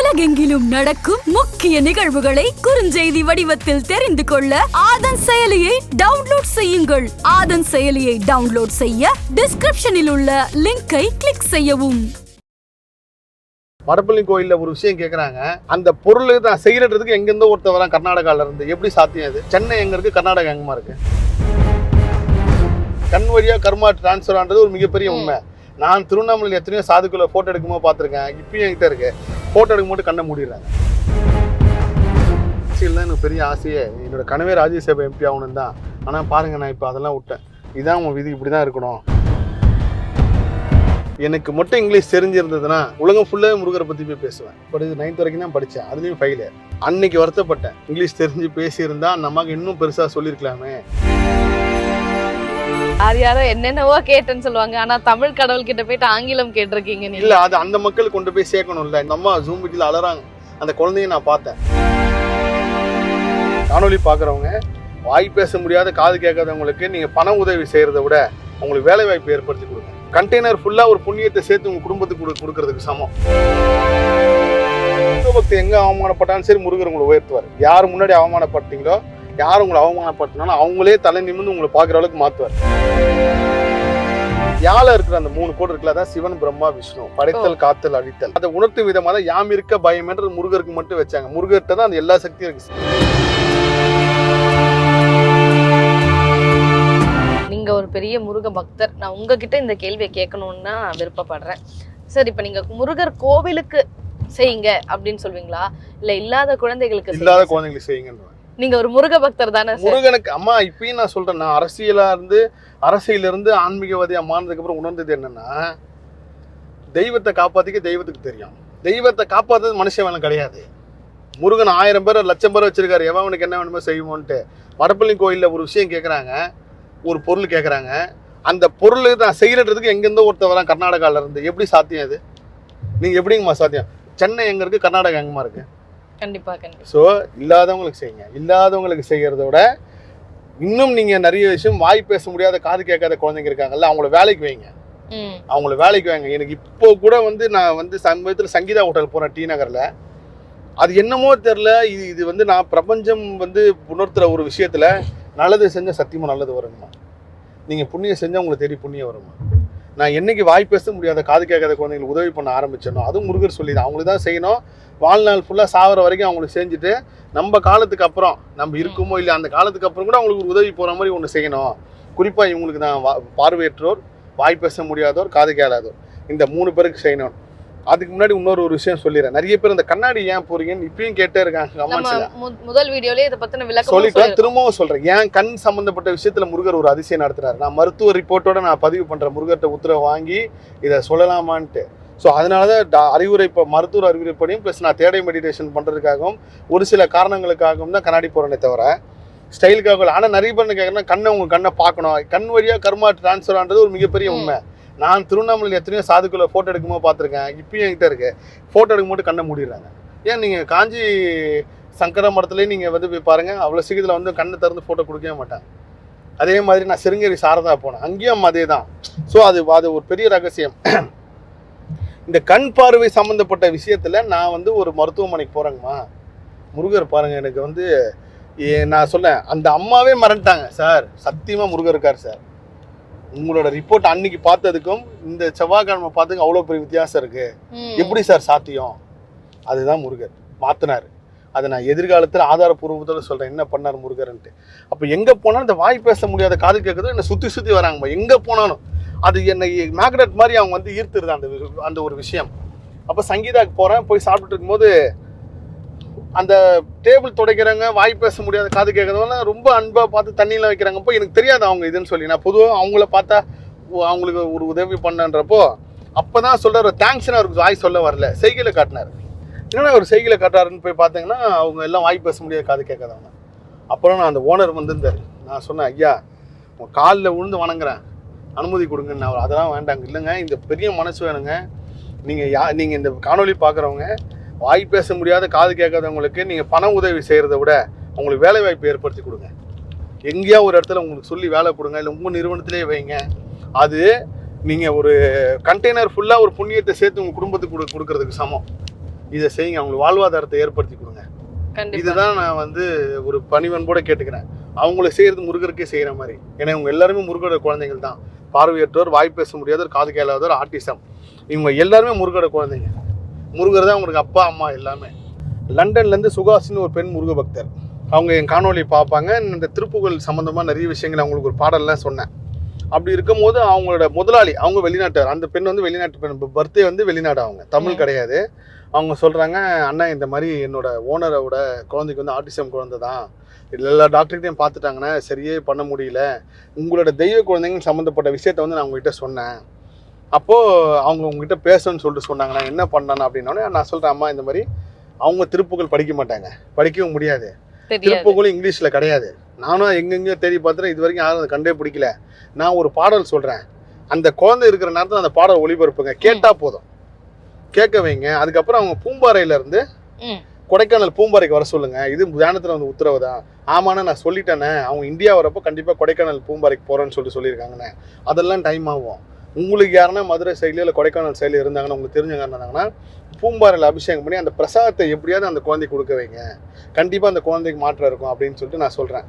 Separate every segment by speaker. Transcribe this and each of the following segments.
Speaker 1: உலகெங்கிலும் நடக்கும் முக்கிய நிகழ்வுகளை குறுஞ்செய்தி வடிவத்தில் தெரிந்து கொள்ள ஆதன் செயலியை டவுன்லோட் செய்யுங்கள். ஆதன் செயலியை டவுன்லோட் செய்ய டிஸ்கிரிப்ஷனில் உள்ள லிங்கை கிளிக் செய்யவும்.
Speaker 2: மடப்பள்ளி கோயில்ல ஒரு விஷயம் கேட்கறாங்க. அந்த பொருள் தான் செய்யறதுக்கு எங்கிருந்தோ ஒருத்தர் வரான் கர்நாடகால இருந்து. எப்படி சாத்தியம் அது? சென்னை எங்க இருக்கு, கர்நாடகா எங்கமா இருக்கு? கண் வழியா கர்மா டிரான்ஸ்ஃபர் ஆனது ஒரு மிகப்பெரிய உண்மை. நான் திருவண்ணாமலையில் எத்தனையோ சாதுக்குள்ள போட்டோ எடுக்கும்போது பார்த்துருக்கேன். இப்பயும் என்கிட்ட இருக்கு. போட்டோ எடுக்கும் போது கண்ணை மூடிடுறாங்க. அரசியல் தான் எனக்கு பெரிய ஆசையே. என்னோட கனவே ராஜ்யசபா எம்பி ஆகணும் தான். ஆனால் பாருங்க, நான் இப்போ அதெல்லாம் விட்டேன். இதான் உன் விதி, இப்படி தான் இருக்கணும். எனக்கு மட்டும் இங்கிலீஷ் தெரிஞ்சிருந்ததுன்னா உலகம் ஃபுல்லாக முருகரை பற்றி போய் பேசுவேன். படிச்சு 9th வரைக்கும் தான் படித்தேன். அதுலேயும் ஃபெயிலு. அன்னைக்கு வருத்தப்பட்டேன். இங்கிலீஷ் தெரிஞ்சு பேசியிருந்தா நமக்கு இன்னும் பெருசாக சொல்லியிருக்கலாமே.
Speaker 3: யாரோ என்னென்னவோ கேட்டேன்னு சொல்லுவாங்க. ஆனா தமிழ் கடவுள் கிட்ட போயிட்டு ஆங்கிலம் கேட்டிருக்கீங்க.
Speaker 2: இல்ல, அது அந்த மக்கள் கொண்டு போய் சேர்க்கணும்ல. இந்த அம்மா ஜூம் மீட்டில் அலறாங்க. அந்த குழந்தைய நான் பார்த்தேன். காணொலி பாக்குறவங்க, வாய் பேச முடியாத காது கேட்காதவங்களுக்கு நீங்க பண உதவி செய்யறதை விட உங்களுக்கு வேலை வாய்ப்பு ஏற்படுத்தி கொடுங்க. கண்டெய்னர் ஃபுல்லா ஒரு புண்ணியத்தை சேர்த்து உங்க குடும்பத்துக்கு கொடுக்கறதுக்கு சமம். பக்தி எங்க அவமானப்பட்டாலும் சரி, முருகர் உங்களை உயர்த்துவார். யார் முன்னாடி அவமானப்பட்டீங்களோ, யார் உங்களை அவமானப்படுத்தினாலும் அவங்களே தலை நிமிர்ந்து உங்களை பார்க்குற அளவுக்கு மாற்றுவார். யாழ இருக்கிற அந்த 3 கோடு இருக்குல்ல, அதான் சிவன், பிரம்மா, விஷ்ணு. படைத்தல், காத்தல், அழித்தல். அதை உணர்த்தும் விதமாக யாம் இருக்க பயம் என்று முருகருக்கு மட்டும் வச்சாங்க. முருகர்கிட்ட தான் அந்த எல்லா சக்தியும் இருக்கு.
Speaker 3: நீங்க ஒரு பெரிய முருக பக்தர். நான் உங்ககிட்ட இந்த கேள்வியை கேட்கணும்னு தான் விருப்பப்படுறேன். சார், இப்ப நீங்க முருகர் கோவிலுக்கு செய்யுங்க அப்படின்னு சொல்வீங்களா, இல்ல இல்லாத குழந்தைகளுக்கு
Speaker 2: செய்யுங்க?
Speaker 3: நீங்க ஒரு முருக பக்தர் தானே?
Speaker 2: முருகனுக்கு அம்மா இப்பயும் நான் சொல்றேன், நான் அரசியலிருந்து ஆன்மீகவாதியா மாறினதுக்கு அப்புறம் உணர்ந்தது என்னன்னா, தெய்வத்தை காப்பாத்திக்க தெய்வத்துக்கு தெரியும். தெய்வத்தை காப்பாத்துறது மனுஷன் வேலை கிடையாது. முருகன் 1000 பேர் 1,00,000 பேர் வச்சிருக்காரு. எவனுக்கு என்ன வேணுமோ செய்வோன்ட்டு. மடப்பள்ளி கோயில்ல ஒரு விஷயம் கேட்கறாங்க, ஒரு பொருள் கேட்கறாங்க. அந்த பொருள் தான் செய்யறதுக்கு எங்கிருந்தோ ஒருத்தர் வரான் கர்நாடகால இருந்து. எப்படி சாத்தியம் அது? நீங்க எப்படிங்கம்மா சாத்தியம்? சென்னை எங்க இருக்கு, கர்நாடகா எங்கமா இருக்கு?
Speaker 3: கண்டிப்பா.
Speaker 2: ஸோ இல்லாதவங்களுக்கு செய்யுங்க. இல்லாதவங்களுக்கு செய்யறத விட இன்னும் நீங்க நிறைய விஷயம், வாய் பேச முடியாத காது கேட்காத குழந்தைங்க இருக்காங்கல்ல, அவங்கள வேலைக்கு வைங்க. அவங்கள வேலைக்கு வைங்க. எனக்கு இப்போ கூட நான் சமீபத்தில் சங்கீதா ஹோட்டல் போனேன், டி நகர்ல. அது என்னமோ தெரியல, இது நான் பிரபஞ்சம் உணர்த்துற ஒரு விஷயத்துல நல்லது செஞ்ச சத்தியமா நல்லது வருங்கம்மா. நீங்க புண்ணியம் செஞ்சா உங்களுக்கு தேடி புண்ணியம் வருமா. நான் என்னைக்கு வாய் பேச முடியாத காது கேட்காத குழந்தைங்களுக்கு உதவி பண்ண ஆரம்பிச்சேனோ, அதுவும் முருகர் சொல்லி தான். அவங்களுக்கு தான் செய்யணும். வாழ்நாள் ஃபுல்லாக சாகிற வரைக்கும் அவங்களுக்கு செஞ்சுட்டு நம்ம காலத்துக்கு அப்புறம் நம்ம இருக்குமோ இல்லை, அந்த காலத்துக்கு அப்புறம் கூட அவங்களுக்கு ஒரு உதவி போகிற மாதிரி ஒன்று செய்யணும். குறிப்பாக இவங்களுக்கு தான் பார்வையற்றோர், வாய் பேச முடியாதோர், காது கேளாதோர், இந்த 3 பேருக்கு செய்யணும். அதுக்கு முன்னாடி இன்னொரு விஷயம் சொல்லிடுறேன். நிறைய பேர் இந்த கண்ணாடி ஏன் போறீங்கன்னு இப்பயும் கேட்டே இருக்காங்க.
Speaker 3: முதல் வீடியோலயே இதை பத்தின விளக்கம்
Speaker 2: சொல்லிட்டு திரும்பவும் சொல்றேன். ஏன் கண் சம்பந்தப்பட்ட விஷயத்துல முருகர் ஒரு அதிசயம் நடத்துறாரு. நான் மருத்துவ ரிப்போர்ட்டோட நான் பதிவு பண்றேன், முருகர்கிட்ட உத்தரவு வாங்கி இதை சொல்லலாமான்ட்டு. ஸோ அதனாலதான் மருத்துவ அறிவுரைப்படியும் ப்ளஸ் நான் தேடை மெடிடேஷன் பண்றதுக்காகவும் ஒரு சில காரணங்களுக்காகவும் தான் கண்ணாடி போறேனே தவிர ஸ்டைலுக்காக. ஆனால் நிறைய பேர் கேட்கறேன், உங்க கண்ணை பார்க்கணும். கண் வழியா கர்மா டிரான்ஸ்ஃபர் ஆனது ஒரு மிகப்பெரிய உண்மை. நான் திருவண்ணாமலையில் எத்தனையோ சாதுக்குள்ள போட்டோ எடுக்கும்போது பார்த்துருக்கேன். இப்பயும் என்கிட்ட இருக்கு. போட்டோ எடுக்கும்போது கண்ணை மூடிடுறாங்க. ஏன் நீங்க காஞ்சி சங்கர மடத்துலேயே நீங்க போய் பாருங்க, அவ்வளோ சீக்கிரத்தில் கண்ணை திறந்து போட்டோ கொடுக்கவே மாட்டாங்க. அதே மாதிரி நான் சிருங்கேரி சாரதா போனேன், அங்கேயும் அதே தான். ஸோ அது ஒரு பெரிய ரகசியம். இந்த கண் பார்வை சம்மந்தப்பட்ட விஷயத்துல நான் ஒரு மருத்துவமனைக்கு போறேங்கம்மா. முருகர் பாருங்க, எனக்கு நான் சொன்னேன், அந்த அம்மாவே மறந்துட்டாங்க. சார் சத்தியமா முருகர் இருக்கார் சார். உங்களோட ரிப்போர்ட் அன்னைக்கு பார்த்ததுக்கும் இந்த செவ்வாய்க்கிழமை பார்த்ததுக்கும் அவ்வளோ பெரிய வித்தியாசம் இருக்கு. எப்படி சார் சாத்தியம்? அதுதான் முருகர் மாத்தினாரு. அதை நான் எதிர்காலத்தில் ஆதாரப்பூர்வத்தோட சொல்றேன், என்ன பண்ணார் முருகர்ன்ட்டு. அப்போ எங்க போனாலும் இந்த வாய் பேச முடியாத காது கேட்கறதும் என்னை சுத்தி வராங்கம்மா. எங்க போனாலும் அது என்னை மேக்னெட் மாதிரி அவங்க ஈர்த்துருது அந்த ஒரு விஷயம். அப்போ சங்கீதாவுக்கு போறேன், போய் சாப்பிட்டுட்டு இருக்கும்போது அந்த டேபிள் துடைக்கிறவங்க, வாய் பேச முடியாத காது கேட்கறதுனால ரொம்ப அன்பா பார்த்து தண்ணியெலாம் வைக்கிறாங்கப்போ எனக்கு தெரியாது அவங்க இதுன்னு சொல்லி. நான் பொதுவாக அவங்கள பார்த்தா அவங்களுக்கு ஒரு உதவி பண்ணன்றப்போ அப்போதான் சொல்றாரு, தேங்க்ஸ்ன்னு அவருக்கு வாய் சொல்ல வரல, செய்கையில காட்டினார். என்னன்னா ஒரு செய்கையில காட்டுறாருன்னு போய் பார்த்தீங்கன்னா அவங்க எல்லாம் வாய் பேச முடியாத காது கேட்காதவங்க. அப்புறம் நான் அந்த ஓனர் வந்திருந்தார். நான் சொன்னேன், ஐயா உங்கள் காலில் விழுந்து வணங்குறேன், அனுமதி கொடுங்கன்னு. அவர் அதெல்லாம் வேண்டாங்க. இல்லைங்க, இந்த பெரிய மனசு வேணுங்க. நீங்கள் இந்த காணொலி பார்க்குறவங்க, வாய் பேச முடியாத காது கேட்காதவங்களுக்கு நீங்கள் பண உதவி செய்கிறத விட அவங்களுக்கு வேலை வாய்ப்பு ஏற்படுத்தி கொடுங்க. எங்கேயா ஒரு இடத்துல உங்களுக்கு சொல்லி வேலை கொடுங்க, இல்லை உங்கள் நிறுவனத்திலே வைங்க. அது நீங்கள் ஒரு கண்டெய்னர் ஃபுல்லாக ஒரு புண்ணியத்தை சேர்த்து உங்கள் குடும்பத்துக்கு கொடுக்கறதுக்கு சமம். இதை செய்யுங்க, அவங்களுக்கு வாழ்வாதாரத்தை ஏற்படுத்தி கொடுங்க.
Speaker 3: கண்டிப்பா.
Speaker 2: இதுதான் நான் வந்து ஒரு பணிவன்போட கேட்டுக்கிறேன். அவங்கள செய்யறது முருகருக்கே செய்யற மாதிரி. ஏன்னா இவங்க எல்லாருமே முருகரோட குழந்தைகள் தான். பார்வையற்றோர், வாய் பேச முடியாதவர், காது கேளாதவர், ஆட்டிசம், இவங்க எல்லாருமே முருகரோட குழந்தைங்க. முருகர் தான் உங்களுக்கு அப்பா அம்மா எல்லாமே. லண்டன்லேருந்து சுகாசின்னு ஒரு பெண் முருக பக்தர், அவங்க என் காணொலி பார்ப்பாங்க. இந்த திருப்புகழ் சம்மந்தமாக நிறைய விஷயங்கள் அவங்களுக்கு ஒரு பாடல்லாம் சொன்னேன். அப்படி இருக்கும்போது அவங்களோட முதலாளி, அவங்க வெளிநாட்டார், அந்த பெண் வந்து வெளிநாட்டு பெண், பர்த்டே வந்து வெளிநாடு, அவங்க தமிழ் கிடையாது. அவங்க சொல்கிறாங்க, அண்ணா இந்த மாதிரி என்னோட ஓனரோட குழந்தைக்கு வந்து ஆட்டிசம் குழந்தை தான், எல்லா டாக்டர்கிட்டையும் பார்த்துட்டாங்கன்னா சரியே பண்ண முடியல, உங்களோட தெய்வ குழந்தைங்க சம்மந்தப்பட்ட விஷயத்த வந்து நான் உங்ககிட்ட சொன்னேன், அப்போது அவங்க உங்ககிட்ட பேசணும்னு சொல்லிட்டு சொன்னாங்க, நான் என்ன பண்ணேன் அப்படின்னோடனே நான் சொல்கிறேன், அம்மா இந்த மாதிரி அவங்க திருப்புகள் படிக்க மாட்டாங்க, படிக்கவும் முடியாது, திருப்புகளும் இங்கிலீஷில் கிடையாது, நானும் எங்கெங்கேயோ தேடி பார்த்துறேன், இது வரைக்கும் யாரும் அதை கண்டே பிடிக்கல. நான் ஒரு பாடல் சொல்கிறேன், அந்த குழந்தை இருக்கிற நேரத்தில் அந்த பாடல் ஒளிபரப்புங்க, கேட்டால் போதும், கேட்க வைங்க. அதுக்கப்புறம் அவங்க பூம்பாறையிலேருந்து கொடைக்கானல் பூம்பாறைக்கு வர சொல்லுங்க, இது தியானத்தில் வந்து உத்தரவு தான். ஆமாண்ணா நான் சொல்லிட்டேனே, அவங்க இந்தியா வரப்போ கண்டிப்பாக கொடைக்கானல் பூம்பாறைக்கு போகிறேன்னு சொல்லியிருக்காங்கண்ணே, அதெல்லாம் டைம் ஆகும். உங்களுக்கு யாருன்னா மதுரை சைட்லையோ இல்லை கொடைக்கானல் சைடில் இருந்தாங்கன்னா, உங்களுக்கு தெரிஞ்சவங்க இருந்தாங்கன்னா பூம்பாறையில் அபிஷேகம் பண்ணி அந்த பிரசாதத்தை எப்படியாவது அந்த குழந்தைக்கு கொடுக்க வைங்க, கண்டிப்பாக அந்த குழந்தைக்கு மாற்றம் இருக்கும் அப்படின்னு சொல்லிட்டு நான் சொல்கிறேன்.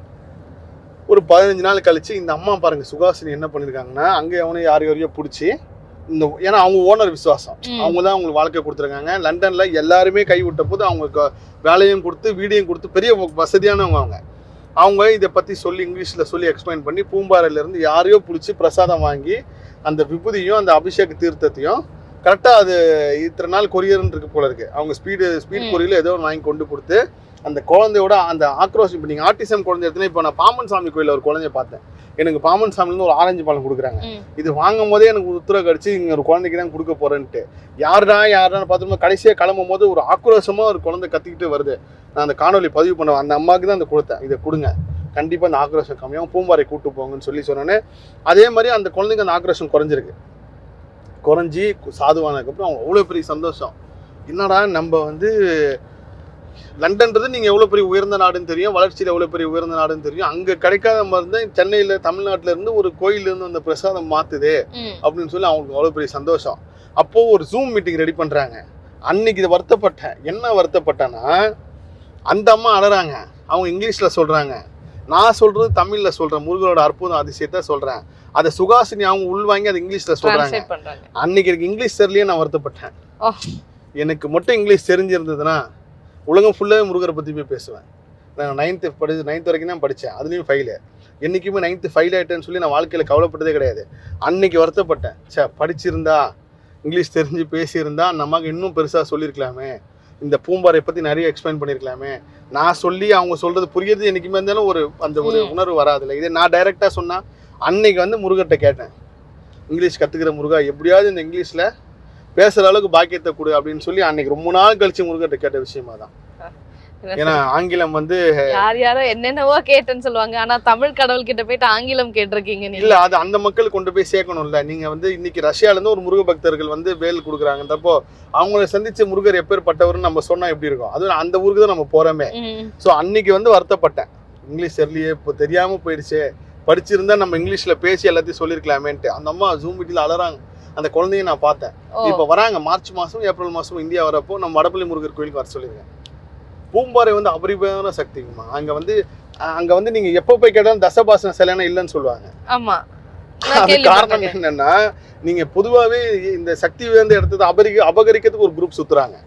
Speaker 2: ஒரு 15 நாள் கழிச்சு இந்த அம்மா பாருங்க, சுகாசினி என்ன பண்ணியிருக்காங்கன்னா, அங்கே அவனை யாரையோ பிடிச்சி இந்த, ஏன்னா அவங்க ஓனர் விசுவாசம், அவங்க தான் அவங்களுக்கு வாழ்க்கை கொடுத்துருக்காங்க. லண்டன்ல எல்லாருமே கை விட்ட போது அவங்க வேலையும் கொடுத்து வீடியும் கொடுத்து பெரிய வசதியானவங்க. அவங்க இதை பற்றி சொல்லி இங்கிலீஷில் சொல்லி எக்ஸ்பிளைன் பண்ணி பூம்பாறையிலேருந்து யாரையோ பிடிச்சி பிரசாதம் வாங்கி அந்த விபூதியும் அந்த அபிஷேக தீர்த்தத்தையும் கரெக்டாக அது இத்தனை நாள் கொரியர்னு இருக்கு போல இருக்கு, அவங்க ஸ்பீட் கொரியரில் ஏதோ ஒன்று வாங்கி கொண்டு கொடுத்து அந்த குழந்தையோட அந்த ஆக்ரோஷம். இப்போ நீங்கள் ஆட்டிசம் குழந்தை எடுத்துனா, இப்போ நான் பாமன் சாமி கோயிலில் ஒரு குழந்தைய பார்த்தேன், எனக்கு பாமன் சாமிலேருந்து ஒரு ஆரஞ்சு பழம் கொடுக்குறாங்க, இது வாங்கும் போதே எனக்கு உத்தரவு கடிச்சு இங்கே ஒரு குழந்தைக்கு தான் கொடுக்க போறேன்ட்டு, யாருடான்னு பார்த்தோம்னா கடைசியாக கிளம்பும் போது ஒரு ஆக்ரோஷமாக ஒரு குழந்தை கத்திக்கிட்டு வருது. நான் அந்த காணொலி பதிவு பண்ணுவேன், அந்த அம்மாவுக்கு தான் அந்த கொடுத்தேன், இதை கொடுங்க, கண்டிப்பாக அந்த ஆக்ரோஷம் கம்மியாகும், பூம்பாறை கூட்டு போங்கன்னு சொன்னோன்னே அதே மாதிரி அந்த குழந்தைக்கு அந்த ஆக்ரோஷம் குறைஞ்சி சாதுவானதுக்கப்புறம் அவங்க அவ்வளோ பெரிய சந்தோஷம். என்னடா நம்ம வந்து லண்டன்றது நீங்கள் எவ்வளோ பெரிய உயர்ந்த நாடுன்னு தெரியும், வளர்ச்சியில் எவ்வளோ பெரிய உயர்ந்த நாடுன்னு தெரியும், அங்கே கிடைக்காத மருந்து சென்னையில் தமிழ்நாட்டில் இருந்து ஒரு கோயிலேருந்து அந்த பிரசாதம் மாற்றுது அப்படின்னு சொல்லி அவங்களுக்கு அவ்வளோ பெரிய சந்தோஷம். அப்போது ஒரு ஜூம் மீட்டிங் ரெடி பண்ணுறாங்க. அன்னைக்கு இதை வருத்தப்பட்டேன். என்ன வருத்தப்பட்டேன்னா, அந்த அம்மா அழறாங்க, அவங்க இங்கிலீஷில் சொல்கிறாங்க, நான் சொல்கிறது தமிழில் சொல்கிறேன், முருகனோட அற்புதம் அதிசயத்தை சொல்கிறேன், அதை சுகாசினி அவங்க உள்வாங்கி அதை இங்கிலீஷில் சொல்கிறாங்க. அன்னைக்கு எனக்கு இங்கிலீஷ் தெரியலையே, நான் வருத்தப்பட்டேன். எனக்கு மட்டும் இங்கிலீஷ் தெரிஞ்சிருந்ததுன்னா உலகம் ஃபுல்லாகவே முருகரை பற்றி போய் பேசுவேன். நான் 9th வரைக்கும் தான் படித்தேன், அதுலேயும் ஃபெயிலு. என்றைக்குமே 9th ஃபெயில் ஆகிட்டேன்னு சொல்லி நான் வாழ்க்கையில் கவலைப்பட்டதே கிடையாது. அன்னைக்கு வருத்தப்பட்டேன், படிச்சிருந்தா இங்கிலீஷ் தெரிஞ்சு பேசியிருந்தா நமக்கு இன்னும் பெருசாக சொல்லியிருக்கலாமே, இந்த பூம்பாறை பற்றி நிறைய எக்ஸ்பிளைன் பண்ணியிருக்கலாமே. நான் சொல்லி அவங்க சொல்கிறது புரியுறது என்றைக்குமே இருந்தாலும் அந்த ஒரு உணர்வு வராதில்லை. இதே நான் டைரெக்டாக சொன்னால், அன்னைக்கு வந்து முருகர்கிட்ட கேட்டேன், இங்கிலீஷ் கற்றுக்கிற முருகா எப்படியாவது இந்த இங்கிலீஷில் பேசுகிற அளவுக்கு பாக்கியத்தை கொடு அப்படின்னு சொல்லி அன்னைக்கு ரொம்ப நாள் கழிச்சு முருகர்கிட்ட கேட்ட விஷயமா தான். ஏன்னா ஆங்கிலம் வந்து
Speaker 3: யாரோ என்னென்னவோ கேட்டேன்னு சொல்லுவாங்க, ஆனா தமிழ் கடவுள் கிட்ட போயிட்டு ஆங்கிலம் கேட்டிருக்கீங்க இல்ல,
Speaker 2: அது அந்த மக்கள் கொண்டு போய் சேர்க்கணும்ல. நீங்க வந்து இன்னைக்கு ரஷ்யால இருந்து ஒரு முருக பக்தர்கள் வந்து வேல் கொடுக்குறாங்கன்றப்போ அவங்கள சந்திச்ச முருகர் எப்பேற்பட்டவர்னு நம்ம சொன்னா எப்படி இருக்கும், அது அந்த ஊருக்கு தான் நம்ம போறோமே. ஸோ அன்னைக்கு வந்து வருத்தப்பட்டேன், இங்கிலீஷ் தெரியலையே, இப்போ தெரியாம போயிடுச்சு, படிச்சிருந்தா நம்ம இங்கிலீஷ்ல பேசி எல்லாத்தையும் சொல்லியிருக்கலாமேன்ட்டு. அந்த அம்மா ஜூம் மீட்டில் அலறாங்க. அந்த குழந்தைய நான் பார்த்தேன். இப்போ வராங்க மார்ச் மாதம் ஏப்ரல் மாதம் இந்தியா வரப்போ நம்ம வடபள்ளி முருகர் கோயிலுக்கு வர சொல்லியிருக்கேன். பூம்பாறை வந்து அபரிபான சக்திங்கம்மா. அங்க வந்து நீங்க எப்போ போய் கேட்டாலும் தசபாசன சிலைனா இல்லைன்னு சொல்லுவாங்க.
Speaker 3: ஆமா,
Speaker 2: அது காரணம் என்னன்னா, நீங்க பொதுவாகவே இந்த சக்தி உயர்ந்த இடத்துல அபகரிக்கிறதுக்கு ஒரு குரூப் சுத்துறாங்க,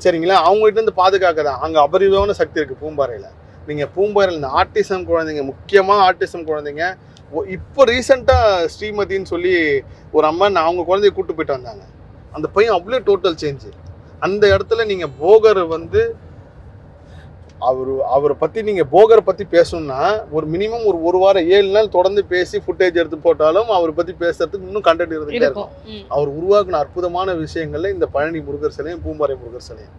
Speaker 2: சரிங்களா? அவங்க கிட்ட இருந்து பாதுகாக்க தான் அங்க அபரிபான சக்தி இருக்கு பூம்பாறையில. நீங்க பூம்பாறையில் இந்த ஆட்டிசம் குழந்தைங்க, முக்கியமா ஆட்டிசம் குழந்தைங்க, இப்போ ரீசெண்டாக ஸ்ரீமதின்னு சொல்லி ஒரு அம்மா அவங்க குழந்தைய கூப்பிட்டு போயிட்டு வந்தாங்க. அந்த பையன் அவ்வளோ டோட்டல் சேஞ்சு. அந்த இடத்துல நீங்கள் போகர் வந்து அவரை பற்றி நீங்கள் போகரை பற்றி பேசணும்னா ஒரு மினிமம் ஒரு வாரம் 7 நாள் தொடர்ந்து பேசி ஃபுட்டேஜ் எடுத்து போட்டாலும் அவரை பற்றி பேசுறதுக்கு இன்னும் கண்டென்ட் இருந்துகிட்டே இருக்கும். அவர் உருவாக்குன அற்புதமான விஷயங்கள்ல இந்த பழனி முருகர் சிலையும் பூம்பாறை முருகர் சிலையும்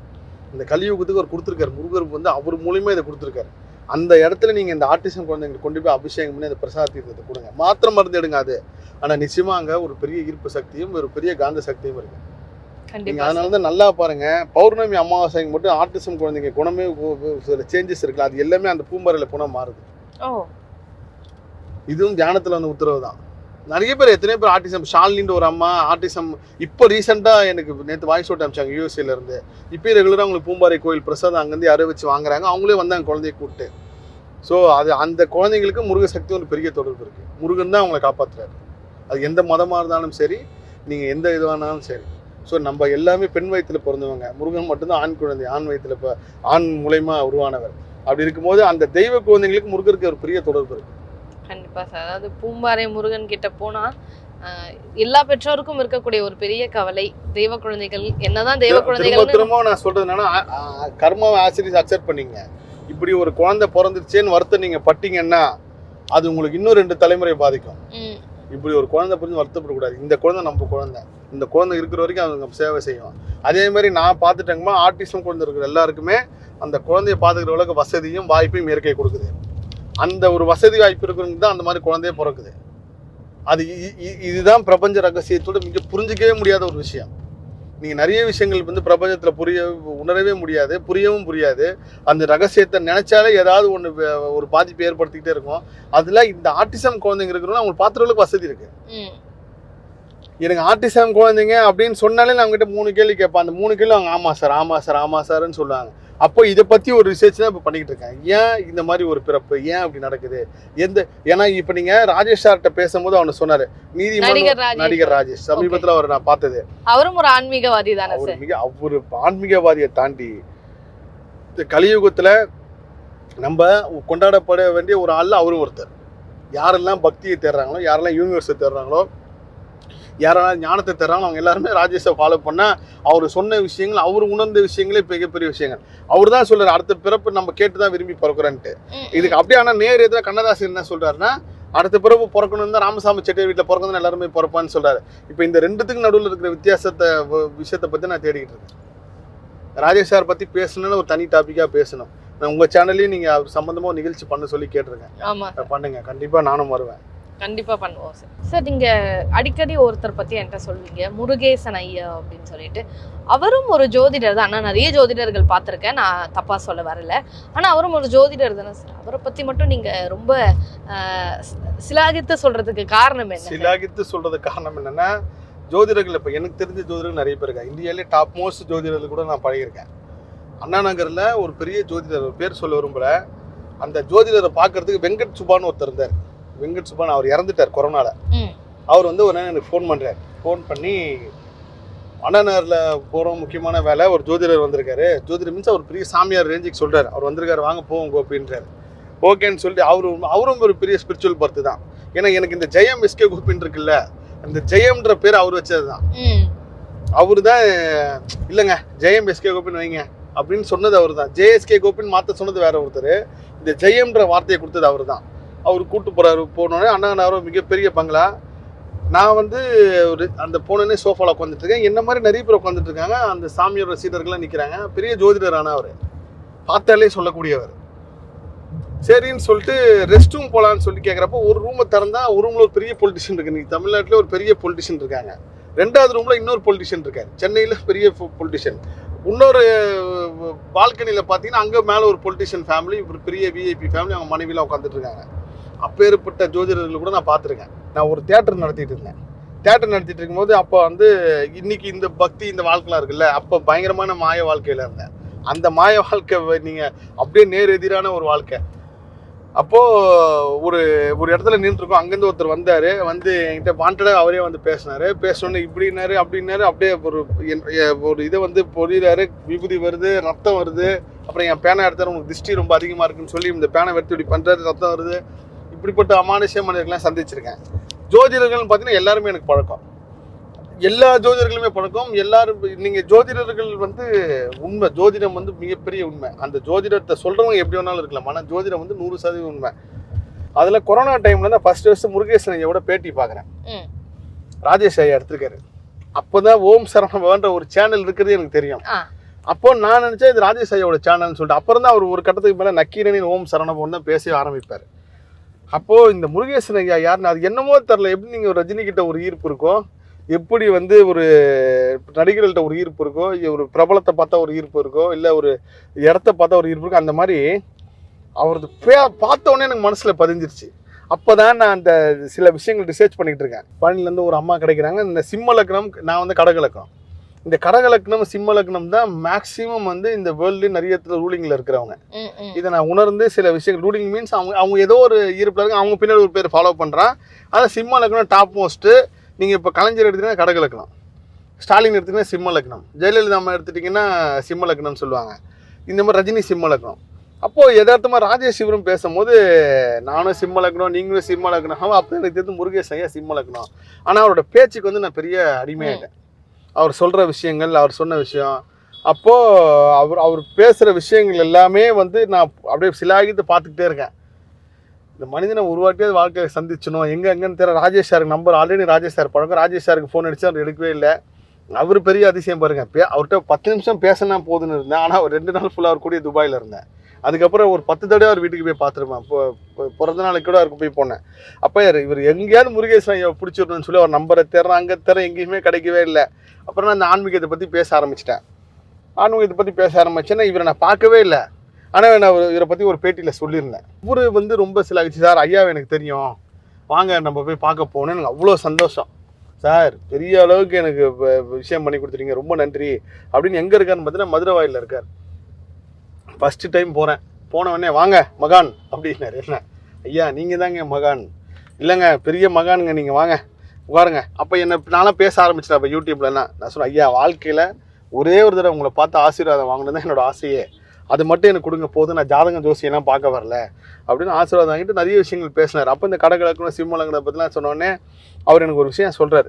Speaker 2: இந்த கலியுகத்துக்கு அவர் கொடுத்துருக்காரு. முருகர் வந்து அவர் மூலியமாக இதை கொடுத்துருக்காரு. அந்த இடத்துல நீங்கள் இந்த ஆட்டிசம் குழந்தைங்களுக்கு கொண்டு போய் அபிஷேகம் பண்ணி அந்த பிரசாதத்தை கொடுங்க. மாத்திரை மருந்து எடுங்க அது, ஆனால் நிச்சயமாக அங்கே ஒரு பெரிய ஈர்ப்பு சக்தியும் ஒரு பெரிய காந்த சக்தியும் இருக்கு. நீங்கள் அதனால தான் நல்லா பாருங்க, பௌர்ணமி அமாவாசைக்கு மட்டும் ஆட்டிசம் குழந்தைங்க குணமே சில சேஞ்சஸ் இருக்குல்ல, அது எல்லாமே அந்த பூம்பாறையில் குணம் மாறுது. இதுவும் தியானத்தில் வந்து உத்தரவு தான். நிறைய பேர் எத்தனை பேர் ஆர்டிசம். ஷாலினின்ற ஒரு அம்மா ஆர்டிசம் இப்போ ரீசெண்டாக எனக்கு நேற்று வாய்ஸ் அவுட் அனுப்பிச்சாங்க யூஎஸ்ஏல இருந்து. இப்போ ரெகுலராக அவங்களுக்கு பூம்பாறை கோயில் பிரசாதம் அங்கேருந்து யாரோ வச்சு வாங்குறாங்க, அவங்களே வந்தாங்க குழந்தைய கூப்பிட்டு. ஸோ அது அந்த குழந்தைங்களுக்கு முருக சக்தி ஒரு பெரிய தொடர்பு இருக்குது. முருகன் தான் அவங்களை காப்பாற்றுறாரு. அது எந்த மதமாக இருந்தாலும் சரி, நீங்கள் எந்த இதுவானாலும் சரி. ஸோ நம்ம எல்லாமே பெண் வயிற்றில் பிறந்தவங்க, முருகன் மட்டும்தான் ஆண் குழந்தை, ஆண் வயிற்றில் இப்போ ஆண் மூலயமா உருவானவர். அப்படி இருக்கும்போது அந்த தெய்வ குழந்தைங்களுக்கு முருகருக்கு ஒரு பெரிய தொடர்பு இருக்குது.
Speaker 3: கண்டிப்பா சார். அதாவது பூம்பாறை முருகன் கிட்ட போனா எல்லா பெற்றோருக்கும் இருக்கக்கூடிய ஒரு பெரிய கவலை, தெய்வ குழந்தைகள் என்னதான் தெய்வ குழந்தைகள்.
Speaker 2: திரும்ப நான் சொல்றது என்னன்னா, கர்மாவை ஆசிரியர் அக்செப்ட் பண்ணீங்க. இப்படி ஒரு குழந்தை பிறந்துருச்சேன்னு வருத்தம் நீங்க பட்டீங்கன்னா அது உங்களுக்கு இன்னும் 2 தலைமுறை பாதிக்கும். இப்படி ஒரு குழந்தை புரிஞ்சு வருத்தப்படக்கூடாது. இந்த குழந்தை நம்ம குழந்தை, இந்த குழந்தை இருக்கிற வரைக்கும் அவங்க நம்ம சேவை செய்வோம். அதே மாதிரி நான் பார்த்துட்டேங்கம்மா, ஆர்டிசம் குழந்தை இருக்கிற எல்லாருக்குமே அந்த குழந்தைய பார்த்துக்கிற அளவுக்கு வசதியும் வாய்ப்பையும் இயற்கை கொடுக்குது. அந்த ஒரு வசதி வாய்ப்பு இருக்கிறவங்க தான் அந்த மாதிரி குழந்தைய பிறக்குது. அது இதுதான் பிரபஞ்ச ரகசியத்தோட மிக புரிஞ்சிக்கவே முடியாத ஒரு விஷயம். நீங்கள் நிறைய விஷயங்கள் வந்து பிரபஞ்சத்தில் உணரவே முடியாது, புரியவும் புரியாது. அந்த ரகசியத்தை நினைச்சாலே ஏதாவது ஒரு பாதிப்பு ஏற்படுத்திக்கிட்டே இருக்கும். அதில் இந்த ஆர்டிசம் குழந்தைங்க இருக்கிறவங்க அவங்களுக்கு பார்த்துறதுக்கு வசதி இருக்கு. எனக்கு ஆர்டிசம் குழந்தைங்க அப்படின்னு சொன்னாலே நான் அவங்ககிட்ட 3 கேள்வி கேட்பேன். அந்த 3 கேள்வி அவங்க ஆமாம் சார் ஆமாம் சார் ஆமாம் சார்ன்னு சொல்லுவாங்க. அப்போ இதை பற்றி ஒரு ரிசர்ச் தான் இப்போ பண்ணிக்கிட்டு இருக்கேன். ஏன் இந்த மாதிரி ஒரு பிறப்பு, ஏன் அப்படி நடக்குது, ஏன்னா இப்போ நீங்கள் ராஜேஷ் சார்கிட்ட பேசும்போது அவனை சொன்னார், நடிகர் ராஜேஷ் சமீபத்தில் அவர் நான் பார்த்தது.
Speaker 3: அவரும் ஒரு ஆன்மீகவாதி தானே சார்?
Speaker 2: அவர் ஆன்மீகவாதியை தாண்டி இந்த கலியுகத்தில் நம்ம கொண்டாடப்பட வேண்டிய ஒரு ஆள் அவரும் ஒருத்தர். யாரெல்லாம் பக்தியை தேடுறாங்களோ, யாரெல்லாம் யூனிவர்ஸை தேடுறாங்களோ, யாரெல்லாம் ஞானத்தை தர்றாங்க, அவங்க எல்லாருமே ராஜேஷை ஃபாலோ பண்ணால் அவர் சொன்ன விஷயங்கள், அவர் உணர்ந்த விஷயங்களே பெரிய விஷயங்கள். அவர் தான் சொல்றாரு, அடுத்த பிறப்பு நம்ம கேட்டு தான் விரும்பி பிறக்கிறோன்ட்டு. இதுக்கு அப்படியே. ஆனால் நேர் எதிராக கண்ணதாசன் என்ன சொல்றாருன்னா, அடுத்த பிறப்பு பிறக்கணும் தான் ராமசாமி செட்டியார் வீட்டில் பிறக்கணும் எல்லாருமே பிறப்பான்னு சொல்றாரு. இப்போ இந்த 2த்துக்கு நடுவில் இருக்கிற விஷயத்தை பற்றி நான் தேடிக்கிட்டு இருக்கேன். ராஜேஷ் சார் பற்றி பேசணும்னு ஒரு தனி டாப்பிக்காக பேசணும். நான் உங்கள் சேனல்லையும் நீங்கள் அவர் சம்மந்தமாக நிகழ்ச்சி பண்ண சொல்லி கேட்டிருக்கேன். பண்ணுங்க, கண்டிப்பாக நானும் வருவேன்.
Speaker 3: கண்டிப்பா பண்ணுவோம் சார். சார், நீங்க அடிக்கடி ஒருத்தர் பத்தி என்கிட்ட சொல்வீங்க, முருகேசன் ஐயா அப்படின்னு சொல்லிட்டு. அவரும் ஒரு ஜோதிடர் தான். நான் நிறைய ஜோதிடர்கள் பார்த்துருக்கேன், நான் தப்பா சொல்ல வரல. ஆனா அவரும் ஒரு ஜோதிடர் தானே சார்? அவரை பத்தி மட்டும் நீங்க ரொம்ப சிலாகித்து சொல்றதுக்கு காரணம் என்ன?
Speaker 2: சிலாகித்து சொல்றதுக்கு காரணம் என்னன்னா, ஜோதிடர்கள் இப்போ எனக்கு தெரிஞ்ச ஜோதிடர்கள் நிறைய பேர் இருக்காங்க. இந்தியாவிலே டாப் மோஸ்ட் ஜோதிடர்கள் கூட நான் பழகிருக்கேன். அண்ணா நகர்ல ஒரு பெரிய ஜோதிடர், பேர் சொல்ல விரும்புற, அந்த ஜோதிடரை பார்க்கறதுக்கு வெங்கட் சுபான்னு ஒருத்தர் இருந்தார். வெங்கட் சுபான் அவர் இறந்துட்டார் கொரோனால. அவர் வந்து ஒரு எனக்கு ஃபோன் பண்ணுறார். ஃபோன் பண்ணி, அண்ணா நகரில் போகிற முக்கியமான வேலை, ஒரு ஜோதிடர் வந்திருக்காரு. ஜோதிடர் மீன்ஸ் அவர் பெரிய சாமியார் ரேஞ்சுக்கு சொல்கிறார். அவர் வந்திருக்காரு, வாங்க போவோம் கோபின்றார். ஓகேன்னு சொல்லிட்டு அவரும் ஒரு பெரிய ஸ்பிரிச்சுவல் பர்த்து தான். ஏன்னா எனக்கு இந்த ஜெயம் எஸ்கே கோபின் இருக்குல்ல, அந்த ஜெயம்ன்ற பேர் அவர் வச்சது தான். அவரு தான் இல்லைங்க ஜெயம் எஸ்கே கோபின் வைங்க அப்படின்னு சொன்னது அவர் தான். ஜேஎஸ்கே கோபின் மாற்ற சொன்னது வேற ஒருத்தர். இந்த ஜெயம்ன்ற வார்த்தையை கொடுத்தது அவர் தான். அவர் கூப்பிட்டு போகிறாரு. போனோடனே அண்ணா நகரம் மிகப்பெரிய பங்களா. நான் வந்து அந்த போனோடனே சோஃபாவில் உட்காந்துட்டு இருக்கேன். என்ன மாதிரி நிறைய பேர் உட்காந்துட்டு இருக்காங்க. அந்த சாமியோட சீடர்கள்லாம் நிற்கிறாங்க. பெரிய ஜோதிடரான அவர், பார்த்தாலே சொல்லக்கூடியவர். சரின்னு சொல்லிட்டு ரெஸ்ட் ரூம் போகலான்னு சொல்லி கேட்குறப்போ, ஒரு ரூமை திறந்தா ஒரு ரூமில் ஒரு பெரிய பொலிட்டிஷியன் இருக்குது. இன்றைக்கி தமிழ்நாட்டில் ஒரு பெரிய பொலிட்டிஷியன் இருக்காங்க. 2வது ரூமில் இன்னொரு பொலிட்டிஷியன் இருக்கார். சென்னையில் பெரிய பொலிட்டிஷியன். இன்னொரு பால்கனியில் பார்த்தீங்கன்னா அங்கே மேலே ஒரு பொலிட்டிஷியன் ஃபேமிலி, ஒரு பெரிய விஐபி ஃபேமிலி, அவங்க மனைவிலாம் உட்காந்துட்டு இருக்காங்க. அப்பேற்பட்ட ஜோதிடர்கள் கூட நான் பார்த்துருக்கேன். நான் ஒரு தியேட்டர் நடத்திட்டு இருந்தேன். தியேட்டர் நடத்திட்டு இருக்கும்போது அப்போ வந்து இன்னைக்கு இந்த பக்தி இந்த வாழ்க்கைலாம் இருக்குல்ல, அப்போ பயங்கரமான மாய வாழ்க்கையில் இருந்தேன். அந்த மாய வாழ்க்கை நீங்கள் அப்படியே நேர் எதிரான ஒரு வாழ்க்கை. அப்போது ஒரு இடத்துல நின்றுருக்கோம். அங்கேருந்து ஒருத்தர் வந்தார். வந்து என்கிட்ட வாண்டடாக அவரே வந்து பேசணுன்னு இப்படின்னாரு அப்படின்னாரு. அப்படியே ஒரு இதை வந்து பொழிகிறாரு. விபூதி வருது, ரத்தம் வருது. அப்புறம் என் பேனை எடுத்தாரு, உங்களுக்கு திருஷ்டி ரொம்ப அதிகமாக இருக்குன்னு சொல்லி இந்த பேனை எடுத்து இப்படி பண்ணுறாரு, ரத்தம் வருது. இப்படிப்பட்ட அமானுஷ்ய மனிதர்கள்லாம் சந்திச்சிருக்கேன். ஜோதிடர்கள்னு பார்த்தீங்கன்னா எல்லாருமே எனக்கு பழக்கம். எல்லா ஜோதிடர்களுமே பழக்கம். எல்லாரும் நீங்கள் ஜோதிடர்கள் வந்து உண்மை, ஜோதிடம் வந்து மிகப்பெரிய உண்மை. அந்த ஜோதிடத்தை சொல்கிறவங்க எப்படி வேணாலும் இருக்கலாம். ஆனால் ஜோதிடம் வந்து 100% உண்மை. அதில் கொரோனா டைமில் தான் ஃபர்ஸ்ட் முருகேசன் ஐயாவோட பேட்டி பார்க்குறேன். ராஜேஷ் ஐயா எடுத்திருக்காரு. அப்போ தான் ஓம் சரவணபவன்ற ஒரு சேனல் இருக்கிறது எனக்கு தெரியும். அப்போ நான் நினச்சேன் இது ராஜேஷ் ஐயாவோட சேனல்னு சொல்லிட்டு. அப்புறம் தான் அவர் ஒரு கட்டத்துக்கு மேலே நக்கீரனின் ஓம் சரவணபவன் தான் பேச ஆரம்பிப்பார். அப்போது இந்த முருகேசன் ஐயா யாருன்னு அது என்னமோ தெரில. எப்படி நீங்கள் ஒரு ரஜினி கிட்ட ஒரு ஈர்ப்பு இருக்கோ, எப்படி வந்து ஒரு நடிகர்கள்ட்ட ஒரு ஈர்ப்பு இருக்கோ, ஒரு பிரபலத்தை பார்த்தா ஒரு ஈர்ப்பு இருக்கோ, இல்லை ஒரு இடத்த பார்த்தா ஒரு ஈர்ப்பு இருக்கோ, அந்த மாதிரி அவரது பார்த்தோன்னே எனக்கு மனசில் பதிஞ்சிருச்சு. அப்போதான் நான் அந்த சில விஷயங்கள் ரிசர்ச் பண்ணிட்டு இருக்கேன். பழனிலேருந்து ஒரு அம்மா கிடைக்கிறாங்க. இந்த சிம்ம லக்னம், நான் வந்து கடகலக்கணம். இந்த கடகலக்னம் சிம்ம லக்னம் தான் மேக்சிமம் வந்து இந்த வேர்ல்டு நிறைய ரூலிங்கில் இருக்கிறவங்க. இதை நான் உணர்ந்து சில விஷயங்கள், ரூலிங் மீன்ஸ் அவங்க ஏதோ ஒரு ஈர்ப்பில் இருக்கு, அவங்க பின்னாடி ஒரு பேர் ஃபாலோ பண்ணுறான். அதான் சிம்ம லக்னம் டாப் மோஸ்ட்டு. நீங்கள் இப்போ கலைஞர் எடுத்தீங்கன்னா கடகலக்கணம், ஸ்டாலின் எடுத்தீங்கன்னா சிம்ம லக்னம், ஜெயலலிதா அம்மா எடுத்துட்டிங்கன்னா சிம்ம லக்னம்னு சொல்லுவாங்க. இந்த மாதிரி ரஜினி சிம்ம லக்னம். அப்போது யதார்த்தமாக ராஜேஷ் சிவரும் பேசும்போது நானும் சிம்ம லக்னம், நீங்களும் சிம்ம லக்னம், அப்போ எனக்கு தெரிஞ்சு முருகேஷ் ஐயா சிம்ம லக்னம். ஆனால் அவரோட பேச்சுக்கு வந்து நான் பெரிய அடிமையாயிட்டேன். அவர் சொல்கிற விஷயங்கள், அவர் சொன்ன விஷயம், அப்போது அவர் பேசுகிற விஷயங்கள் எல்லாமே வந்து நான் அப்படியே சிலாகித்து பார்த்துக்கிட்டே இருக்கேன். இந்த மனிதனை ஒரு வாட்டியாவது வாழ்க்கையை சந்திச்சணும், எங்கன்னு தெரியல. ராஜேஷ் சாருக்கு நம்பர் ஆல்ரெடி ராஜேஷ் சார் பழக்கம். ராஜேஷ் சாருக்கு ஃபோன் அடிச்சு அவர் எடுக்கவே இல்லை. அவர் பெரிய அதிசயம் பாருங்க. அவர்கிட்ட 10 நிமிஷம் பேசினா போதுன்னு இருந்தேன். ஆனால் அவர் 2 நாள் ஃபுல்லாக அவர் கூடிய துபாயில் இருந்தேன். அதுக்கப்புறம் ஒரு 10 தடவை அவர் வீட்டுக்கு போய் பார்த்துருப்பேன். இப்போ பிறந்த நாளைக்கு கூட அவருக்கு போய் போனேன். அப்போ இவர் எங்கேயாவது முருகேசன் ஐயா பிடிச்சிடணும்னு சொல்லி அவர் நம்பரை தேர்றேன், அங்கே தேர்றேன், எங்கேயுமே கிடைக்கவே இல்லை. அப்புறம் நான் அந்த ஆன்மீகத்தை பற்றி பேச ஆரம்பிச்சிட்டேன். ஆன்மீகத்தை பற்றி பேச ஆரம்பிச்சேன்னா இவரை நான் பார்க்கவே இல்லை. ஆனால் நான் இவரை பற்றி ஒரு பேட்டியில் சொல்லியிருந்தேன். இவர் வந்து ரொம்ப சிலாகிச்சு, சார் ஐயாவை எனக்கு தெரியும், வாங்க நம்ம போய் பார்க்க போகணுன்னு. எனக்கு அவ்வளோ சந்தோஷம். சார் பெரிய அளவுக்கு எனக்கு விஷயம் பண்ணி கொடுத்துட்டீங்க, ரொம்ப நன்றி அப்படின்னு. எங்கே இருக்காருன்னு பார்த்தீங்கன்னா மதுரை வாயிலில் இருக்கார். ஃபஸ்ட்டு டைம் போகிறேன். போனவொடனே வாங்க மகான் அப்படின்னாரு. என்ன ஐயா நீங்கள் தாங்க மகான்? இல்லைங்க பெரிய மகானுங்க, நீங்கள் வாங்க உட்காருங்க. அப்போ நான்லாம் பேச ஆரம்பிச்சிட்டேன். அப்போ யூடியூப்லன்னா நான் சொன்னேன், ஐயா வாழ்க்கையில் ஒரே ஒரு தடவை உங்களை பார்த்து ஆசீர்வாதம் வாங்கணும் தான் என்னோட ஆசையே, அது மட்டும் எனக்கு கொடுங்க போதும், நான் ஜாதகம் ஜோசியெல்லாம் பார்க்க வரல அப்படின்னு ஆசீர்வாதம் வாங்கிட்டு நிறைய விஷயங்கள் பேசினார். அப்போ இந்த கடகலக்கணம் சிம்மலக்கணத்தை பற்றிலாம் சொன்னோடனே அவர் எனக்கு ஒரு விஷயம் சொல்கிறார்.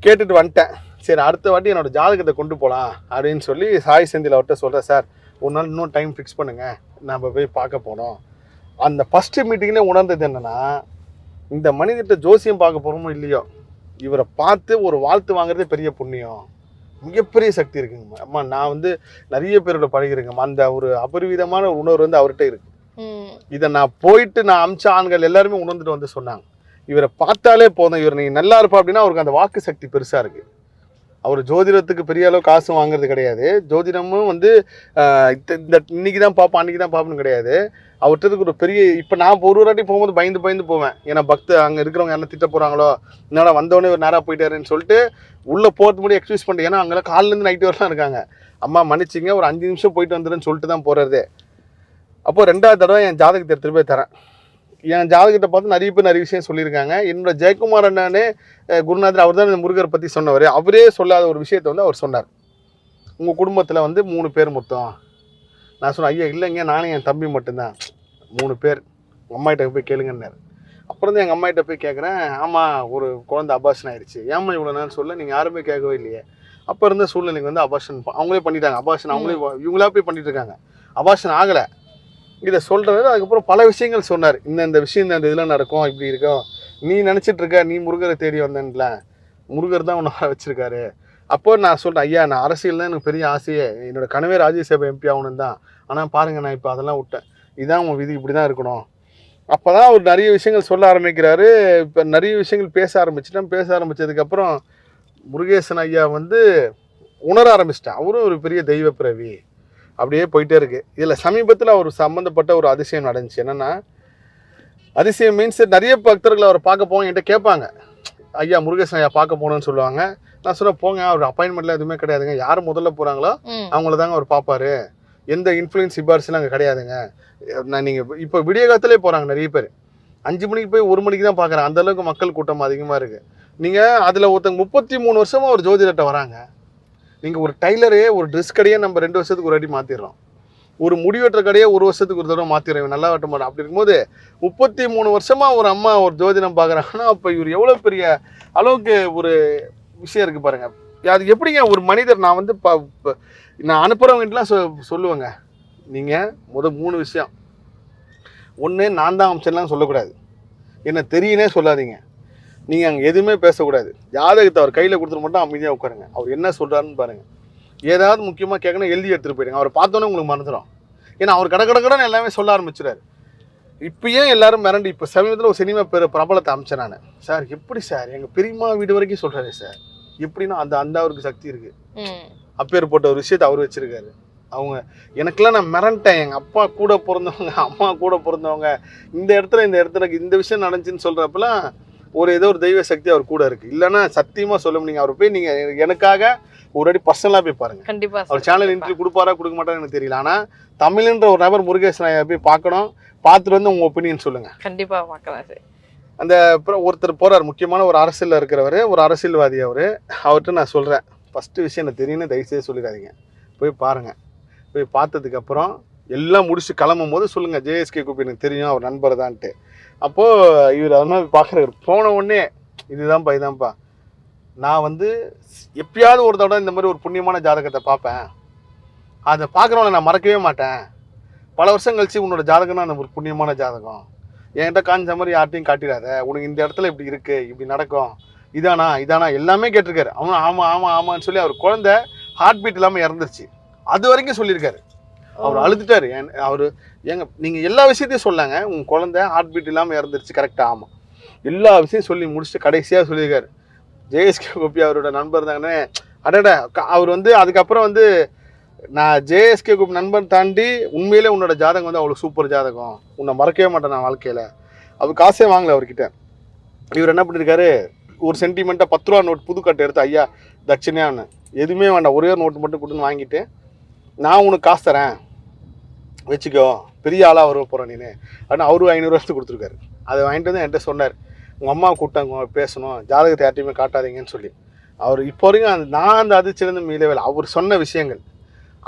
Speaker 2: கேட்டுட்டு வந்துட்டேன். சரி அடுத்த வாட்டி என்னோடய ஜாதகத்தை கொண்டு போகலாம் அப்படின்னு சொல்லி சாய் செந்தில் அவர்கிட்ட சொல்கிறேன். சார் ஒரு நாள் இன்னும் டைம் ஃபிக்ஸ் பண்ணுங்கள், நம்ம போய் பார்க்க போனோம். அந்த ஃபஸ்ட்டு மீட்டிங்லேயே உணர்ந்தது என்னென்னா, இந்த மனிதர்கிட்ட ஜோசியம் பார்க்க போகிறோமோ இல்லையோ, இவரை பார்த்து ஒரு வாழ்த்து வாங்குறதே பெரிய புண்ணியம், மிகப்பெரிய சக்தி இருக்குங்கம்மா. அம்மா நான் வந்து நிறைய பேரோட பழகிருக்கேம்மா. அந்த ஒரு அபரிவிதமான ஒரு உணர்வு வந்து அவர்கிட்ட இருக்கு. இதை நான் போயிட்டு நான் அமிச்ச ஆண்கள் எல்லாருமே உணர்ந்துட்டு வந்து சொன்னாங்க, இவரை பார்த்தாலே போதும், இவர் நீங்கள் நல்லா இருப்பா அப்படின்னா அவருக்கு அந்த வாக்கு சக்தி பெருசாக இருக்குது. அவர் ஜோதிடத்துக்கு பெரிய அளவு காசு வாங்குறது கிடையாது. ஜோதிடமும் வந்து இந்த இன்னைக்கு தான் பார்ப்போம் அன்றைக்கி தான் பார்ப்போன்னு கிடையாது. அவர்கிட்டதுக்கு ஒரு பெரிய, இப்போ நான் ஒரு வாட்டி போகும்போது பயந்து போவேன். ஏன்னா அங்கே இருக்கிறவங்க என்ன திட்ட போகிறாங்களோ, என்னடா வந்தவொடனே ஒரு நேராக போயிட்டாருன்னு சொல்லிட்டு உள்ளே போகிறது முடியும் எக்ஸ்கியூஸ் பண்ணிட்டு. ஏன்னா அங்கெல்லாம் காலிலேருந்து நைட்டு வரலாம் இருக்காங்க. அம்மா மன்னிச்சிங்க ஒரு 5 நிமிஷம் போயிட்டு வந்துடுன்னு சொல்லிட்டு தான் போகிறது. அப்போது 2வது தடவை என் ஜாதகத்தை எடுத்துகிட்டு போய் தரேன். என் ஜாதகத்தை பார்த்து நிறைய பேர் நிறைய விஷயம் சொல்லியிருக்காங்க. என்னோட ஜெயக்குமார் அண்ணனே குருநாதர், அவர் தான் இந்த முருகரை பற்றி சொன்னவர். அவரே சொல்லாத ஒரு விஷயத்தை வந்து அவர் சொன்னார். உங்கள் குடும்பத்தில் வந்து 3 பேர் மொத்தம். நான் சொன்னேன், ஐயா இல்லைங்க நானும் என் தம்பி மட்டும்தான், 3 பேர், அம்மாகிட்ட போய் கேளுங்கன்னாரு. அப்புறம் தான் எங்கள் அம்மாகிட்ட போய் கேட்குறேன், ஆமாம் ஒரு குழந்தை அபார்ஷன் ஆயிடுச்சு, ஏம்மா இவ்வளோ நேரம் சொல்ல, நீங்கள் யாருமே கேட்கவே இல்லையே. அப்போ இருந்த சூழ்நிலைக்கு வந்து அபார்ஷன் அவங்களே பண்ணிட்டாங்க. அபார்ஷன் அவங்களே இவங்களா போய் பண்ணிட்டு இருக்காங்க. அபார்ஷன் ஆகலை. இதை சொல்கிறது. அதுக்கப்புறம் பல விஷயங்கள் சொன்னார். இந்த விஷயம் இந்த இதில் நடக்கும், இப்படி இருக்கும், நீ நினச்சிட்டு இருக்க, நீ முருகரை தேடி வந்தேன்ல, முருகர் தான் உன்னை வச்சுருக்காரு. அப்போ நான் சொல்கிறேன், ஐயா நான் அரசியல் தான் எனக்கு பெரிய ஆசையே, என்னோட கனவே ராஜ்யசபா எம்பி ஆகணும் தான். ஆனால் பாருங்கள் நான் இப்போ அதெல்லாம் விட்டேன், இதான் உன் விதி, இப்படி தான் இருக்கணும். அப்போ தான் அவர் நிறைய விஷயங்கள் சொல்ல ஆரம்பிக்கிறாரு. இப்போ நிறைய விஷயங்கள் பேச ஆரம்பித்ததுக்கப்புறம் முருகேசன் ஐயா வந்து உணர ஆரம்பிச்சிட்டேன், அவரும் ஒரு பெரிய தெய்வ பிறவி. அப்படியே போயிட்டே இருக்குது. இதில் சமீபத்தில் அவர் சம்மந்தப்பட்ட ஒரு அதிசயம் நடந்துச்சு. என்னென்னா, அதிசயம் மீன்ஸ் நிறைய பக்தர்கள் அவரை பார்க்க போவாங்க, என்கிட்ட கேட்பாங்க, ஐயா முருகேசன் ஐயா பார்க்க போகணுன்னு சொல்லுவாங்க. நான் சொல்ல போங்க, அவர் அப்பாயின்மெண்ட்லாம் எதுவுமே கிடையாதுங்க, யார் முதல்ல போகிறாங்களோ அவங்கள தாங்க அவர் பார்ப்பாரு, எந்த இன்ஃப்ளூயன்ஸ் சிபாரிசுலாம் அங்கே கிடையாதுங்க. நான் நீங்கள் இப்போ விடிய காலத்திலே போகிறாங்க நிறைய பேர், 5 மணிக்கு போய் 1 மணிக்கு தான் பார்க்குறேன், அந்தளவுக்கு மக்கள் கூட்டம் அதிகமாக இருக்குது. நீங்கள் அதில் ஒருத்தங்க 33 வருஷமாக ஒரு ஜோதிடர்கிட்ட வராங்க. நீங்கள் ஒரு டைலரே ஒரு ட்ரெஸ் கடையே நம்ம 2 வருஷத்துக்கு ஒரு அடி மாற்றிடுறோம், ஒரு முடிவெட்டுற கடையே 1 வருஷத்துக்கு ஒரு தடவை மாற்றிடுறோம், நல்லா வெட்ட மாட்டோம். அப்படி இருக்கும்போது 33 வருஷமாக ஒரு அம்மா ஒரு ஜோதிடம் பார்க்குறாங்கன்னா அப்போ இவர் எவ்வளோ பெரிய அளவுக்கு ஒரு விஷயம் இருக்குது பாருங்கள். அது எப்படிங்க ஒரு மனிதர், நான் வந்து நான் அனுப்புகிறவங்ககிட்டலாம் சொல்லுவேங்க, நீங்கள் 3 விஷயம். ஒன்று, நான் தான் அம்சம்லாம் சொல்லக்கூடாது, என்ன தெரியுனே சொல்லாதீங்க, நீங்கள் அங்கே எதுவுமே பேசக்கூடாது, ஜாதகத்தை அவர் கையில் கொடுத்துட்டு மட்டும் அமைதியாக உட்காருங்க, அவர் என்ன சொல்கிறாருன்னு பாருங்கள். ஏதாவது முக்கியமாக கேட்கணும் எழுதி எடுத்துகிட்டு போயிடுங்க, அவரை பார்த்தோன்னே உங்களுக்கு மறந்துடும். ஏன்னா அவர் கடன்னு எல்லாமே சொல்ல ஆரம்பிச்சிடாரு. இப்போயே எல்லாரும் மிரண்டு, இப்போ சமீபத்தில் ஒரு சினிமா பிரபலத்தை அமிச்சேன் நான், சார் எப்படி சார் எங்கள் பெரியம்மா வீடு வரைக்கும் சொல்கிறாரு சார், எப்படின்னா அந்த அவருக்கு சக்தி இருக்குது, அப்பேர் போட்ட ஒரு விஷயத்தை அவர் வச்சுருக்காரு. அவங்க எனக்கெல்லாம் நான் மிரண்டேன். எங்கள் அப்பா கூட பிறந்தவங்க, அம்மா கூட பிறந்தவங்க, இந்த இடத்துல இந்த விஷயம் நடந்துச்சுன்னு சொல்கிறப்பெல்லாம் ஏதோ ஒரு தெய்வ சக்தி அவர் கூட இருக்குது. இல்லைன்னா சத்தியமாக சொல்ல முடியுங்க. அவர் போய் நீங்கள் எனக்காக ஒரு அடி பர்சனலாக போய் பாருங்கள்.
Speaker 3: கண்டிப்பாக
Speaker 2: அவர் சேனல் இன்டர்வியூ கொடுப்பாரா கொடுக்க மாட்டான்னு எனக்கு தெரியல. ஆனால் தமிழ்ன்ற ஒரு நபர் முருகேசன் ஐயா போய் பார்க்கணும். பார்த்துட்டு வந்து உங்கள் ஒப்பீனியன் சொல்லுங்கள்.
Speaker 3: கண்டிப்பாக பார்க்கலாம் சார்.
Speaker 2: அந்த ஒருத்தர் போகிறார், முக்கியமான ஒரு அரசியலில் இருக்கிறவர், ஒரு அரசியல்வாதி. அவர்கிட்ட நான் சொல்கிறேன், ஃபஸ்ட்டு விஷயம் எனக்கு தெரியும்னு தயவுசெய்து சொல்லிடாதீங்க. போய் பாருங்கள். போய் பார்த்ததுக்கப்புறம் எல்லாம் முடிச்சு கிளம்பும் போது சொல்லுங்கள், ஜேஎஸ்கே குப்பி எனக்கு தெரியும், அவர் நண்பர் தான்ட்டு. அப்போது இவர் அது மாதிரி பார்க்குறாரு. போன உடனே இதான்ப்பா நான் வந்து எப்பயாவது ஒரு தடவை இந்த மாதிரி ஒரு புண்ணியமான ஜாதகத்தை பார்ப்பேன். அதை பார்க்குறவனை நான் மறக்கவே மாட்டேன். பல வருஷம் கழிச்சு உன்னோட ஜாதகம்னா அந்த ஒரு புண்ணியமான ஜாதகம், என்கிட்ட காஞ்ச மாதிரி யார்ட்டையும் காட்டிடாத, உனக்கு இந்த இடத்துல இப்படி இருக்குது, இப்படி நடக்கும், இதானா எல்லாமே கேட்டிருக்காரு. அவன் ஆமான்னு சொல்லி அவர் குழந்தை ஹார்ட் பீட் இல்லாமல் இறந்துருச்சு. அது வரைக்கும் சொல்லியிருக்காரு. அவர் அழுதுட்டாரு. அவர் நீங்கள் எல்லா விஷயத்தையும் சொல்லாங்க, உங்கள் குழந்தை ஹார்ட் பீட் இல்லாமல் இறந்துருச்சு, கரெக்டாக? ஆமாம். எல்லா விஷயம் சொல்லி முடிச்சுட்டு கடைசியாக சொல்லியிருக்காரு, ஜேஎஸ்கே கோபி அவரோட நண்பர் தாங்கன்னு. அடடா, அவர் அதுக்கப்புறம் நான் ஜேஎஸ்கே குரூப் நண்பன் தாண்டி உண்மையிலே உன்னோட ஜாதகம் அவ்வளோ சூப்பர் ஜாதகம், உன்னை மறக்கவே மாட்டேன் நான் வாழ்க்கையில். அவர் காசே வாங்கலை அவர்கிட்ட. இவர் என்ன பண்ணியிருக்காரு, ஒரு சென்டிமெண்ட்டாக 10 ரூபா நோட் புதுக்கட்டை எடுத்து, ஐயா தட்சிணையான்னு எதுவுமே வேண்டாம், ஒரே ஒரு நோட்டு மட்டும் கொடுன்னு வாங்கிட்டு, நான் உனக்கு காசு தரேன் வச்சுக்கோ, பெரிய ஆளாக வர போகிறேன் நீனு ஆனால் அவரு 500 வருஷத்துக்கு கொடுத்துருக்காரு. அதை வாங்கிட்டு வந்து என்கிட்ட சொன்னார், உங்கள் அம்மா கூப்பிட்டாங்க பேசணும், ஜாதகத்தை யார்ட்டையுமே காட்டாதீங்கன்னு சொல்லி. அவர் இப்போ வரைக்கும் நான் அந்த அதிர்ச்சியிலேருந்து மீளவே இல்லை. அவர் சொன்ன விஷயங்கள்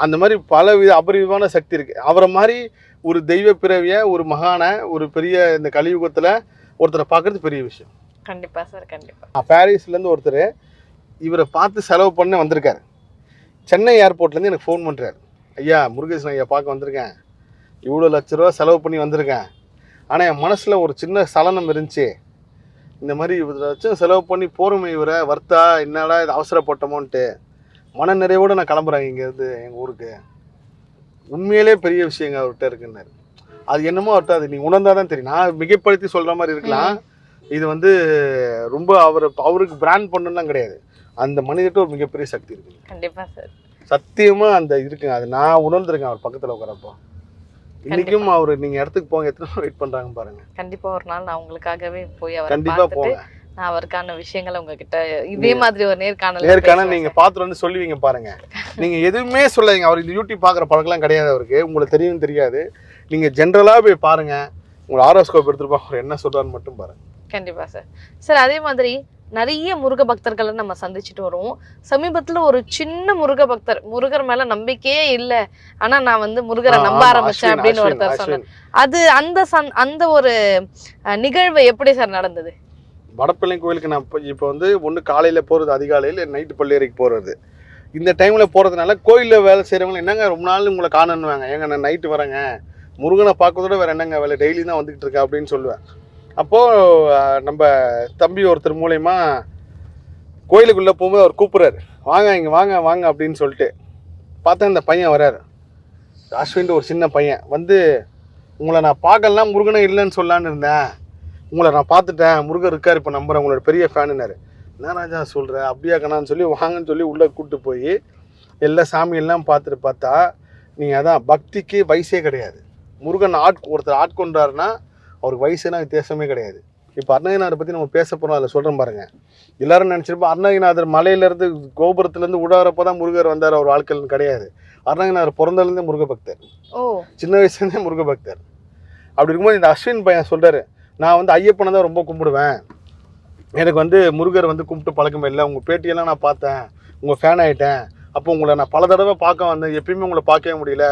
Speaker 2: அந்த மாதிரி பல அபரிவிதமான சக்தி இருக்குது. அவரை மாதிரி ஒரு தெய்வ பிறவியை, ஒரு மகானை, ஒரு பெரிய இந்த கலியுகத்தில் ஒருத்தரை பார்க்குறது பெரிய விஷயம்.
Speaker 3: கண்டிப்பாக சார், கண்டிப்பாக.
Speaker 2: பாரிஸ்லேருந்து ஒருத்தர் இவரை பார்த்து செலவு பண்ண வந்திருக்காரு. சென்னை ஏர்போர்ட்லேருந்து எனக்கு ஃபோன் பண்ணுறாரு, ஐயா முருகேசன் ஐயா பார்க்க வந்திருக்கேன், இவ்வளோ லட்ச ரூபா செலவு பண்ணி வந்திருக்கேன், ஆனால் என் மனசில் ஒரு சின்ன சலனம் இருந்துச்சு, இந்த மாதிரி இவ்வளோ லட்சம் செலவு பண்ணி போருமே இவரை வர்த்தா என்னடா இது அவசரப்பட்டோமோன்ட்டு மன நிறைவோடு நான் கிளம்புறேன் இங்கேருந்து எங்கள் ஊருக்கு. உண்மையிலே பெரிய விஷயங்க அவர்கிட்ட இருக்குன்னாரு. அது என்னமோ அவர்கிட்ட அது நீ உணர்ந்தால் தான் தெரியும். நான் மிகப்படுத்தி சொல்கிற மாதிரி இருக்கலாம், இது ரொம்ப அவருக்கு பிராண்ட் பண்ணணும்லாம் கிடையாது. அந்த மனிதர்கிட்ட ஒரு மிகப்பெரிய சக்தி இருக்குது.
Speaker 3: கண்டிப்பாக சார்,
Speaker 2: சத்தியமாக அந்த இருக்குங்க. அது நான் உணர்ந்துருக்கேன் அவர் பக்கத்தில் உட்காரப்போ. இன்றைக்கும் அவர் நீங்கள் இடத்துக்கு போங்க, எத்தனை நாள் வெயிட் பண்ணுறாங்க பாருங்கள்.
Speaker 3: கண்டிப்பாக ஒரு நாள் நான் உங்களுக்காகவே போய் அவர்
Speaker 2: கண்டிப்பாக போங்க.
Speaker 3: நான் அவருக்கான விஷயங்களை உங்ககிட்ட இதே மாதிரி ஒரு நேர்காணல்
Speaker 2: நீங்க பாத்துட்டு சொல்லுவீங்க பாருங்க. நீங்க எதுவுமே சொல்லாதீங்க. அவர் இந்த யூடியூப் பாக்குற பழக்கம்லாம் கிடையாது அவருக்கு, உங்களுக்கு தெரியும் தெரியாது. நீங்க ஜென்ரலா போய் பாருங்க, உங்களை ஆரோஸ்கோப் எடுத்துட்டு அவர் என்ன சொல்றாருன்னு மட்டும் பாருங்க.
Speaker 3: கண்டிப்பா சார். சார் அதே மாதிரி நிறைய முருக பக்தர்களை நம்ம சந்திச்சுட்டு வருவோம். சமீபத்துல ஒரு சின்ன முருக பக்தர், முருகர் மேல நம்பிக்கையே இல்லை, ஆனா நான் முருகரை நம்ப ஆரம்பிச்சேன் அப்படின்னு ஒருத்தர் சொன்னார். அது அந்த ஒரு நிகழ்வு எப்படி சார் நடந்தது?
Speaker 2: வடப்பள்ளி கோயிலுக்கு நான் இப்போ ஒன்று காலையில் போகிறது, அதிகாலையில் நைட்டு பள்ளியறைக்கு போகிறது. இந்த டைமில் போகிறதுனால கோயிலில் வேலை செய்கிறவங்க என்னங்க ரொம்ப நாள் உங்களை காணணுவாங்க, ஏங்க நான் நைட்டு வரேங்க, முருகனை பார்க்கறதோட வேறு என்னங்க வேலை, டெய்லி தான் வந்துக்கிட்டு இருக்கேன் அப்படின்னு சொல்லுவேன். அப்போது நம்ம தம்பி ஒருத்தர் மூலயமா கோயிலுக்குள்ளே போகும்போது அவர் கூப்பிட்றாரு, வாங்க இங்கே வாங்க அப்படின்னு சொல்லிட்டு பார்த்தா இந்த பையன் வர்றாரு, அஸ்வின்ட்டு ஒரு சின்ன பையன் உங்களை நான் பார்க்கலாம் முருகனை இல்லைன்னு சொல்லலான்னு இருந்தேன், உங்களை நான் பார்த்துட்டேன், முருகர் இருக்கார், இப்போ நம்புறேன், உங்களோட பெரிய ஃபேனுன்னாரு. என்ன ராஜா சொல்கிறேன், அப்படியா கண்ணான்னு சொல்லி வாங்கன்னு சொல்லி உள்ளே கூப்பிட்டு போய் எல்லா சாமியெல்லாம் பார்த்தா நீங்கள் அதான் பக்திக்கு வயசே கிடையாது. முருகன் ஒருத்தர் ஆட்கொண்டாருன்னா அவருக்கு வயசுனா வித்தியாசமே கிடையாது. இப்போ அருணகிரிநாதரை பற்றி நம்ம பேச போகிறோம், அதில் சொல்கிறேன் பாருங்கள். எல்லாரும் நினச்சிருப்போம் அருணகிரிநாதர் மலையிலேருந்து கோபுரத்துலேருந்து உடாரப்போ தான் முருகர் வந்தார், அவர் வாழ்க்கையில் கிடையாது. அருணகிரிநாதர் பிறந்ததுலேருந்தே முருக பக்தர், சின்ன வயசுலேருந்தே முருக பக்தர். அப்படி இருக்கும்போது இந்த அஸ்வின் பையன் சொல்கிறாரு, நான் ஐயப்பனை தான் ரொம்ப கும்பிடுவேன், எனக்கு முருகர் கும்பிட்டு பழக்கமே இல்லை, உங்கள் பேட்டியெல்லாம் நான் பார்த்தேன், உங்கள் ஃபேன் ஆகிட்டேன், அப்போ உங்களை நான் பல தடவை பார்க்க வந்தேன், எப்பயுமே உங்களை பார்க்கவே முடியல,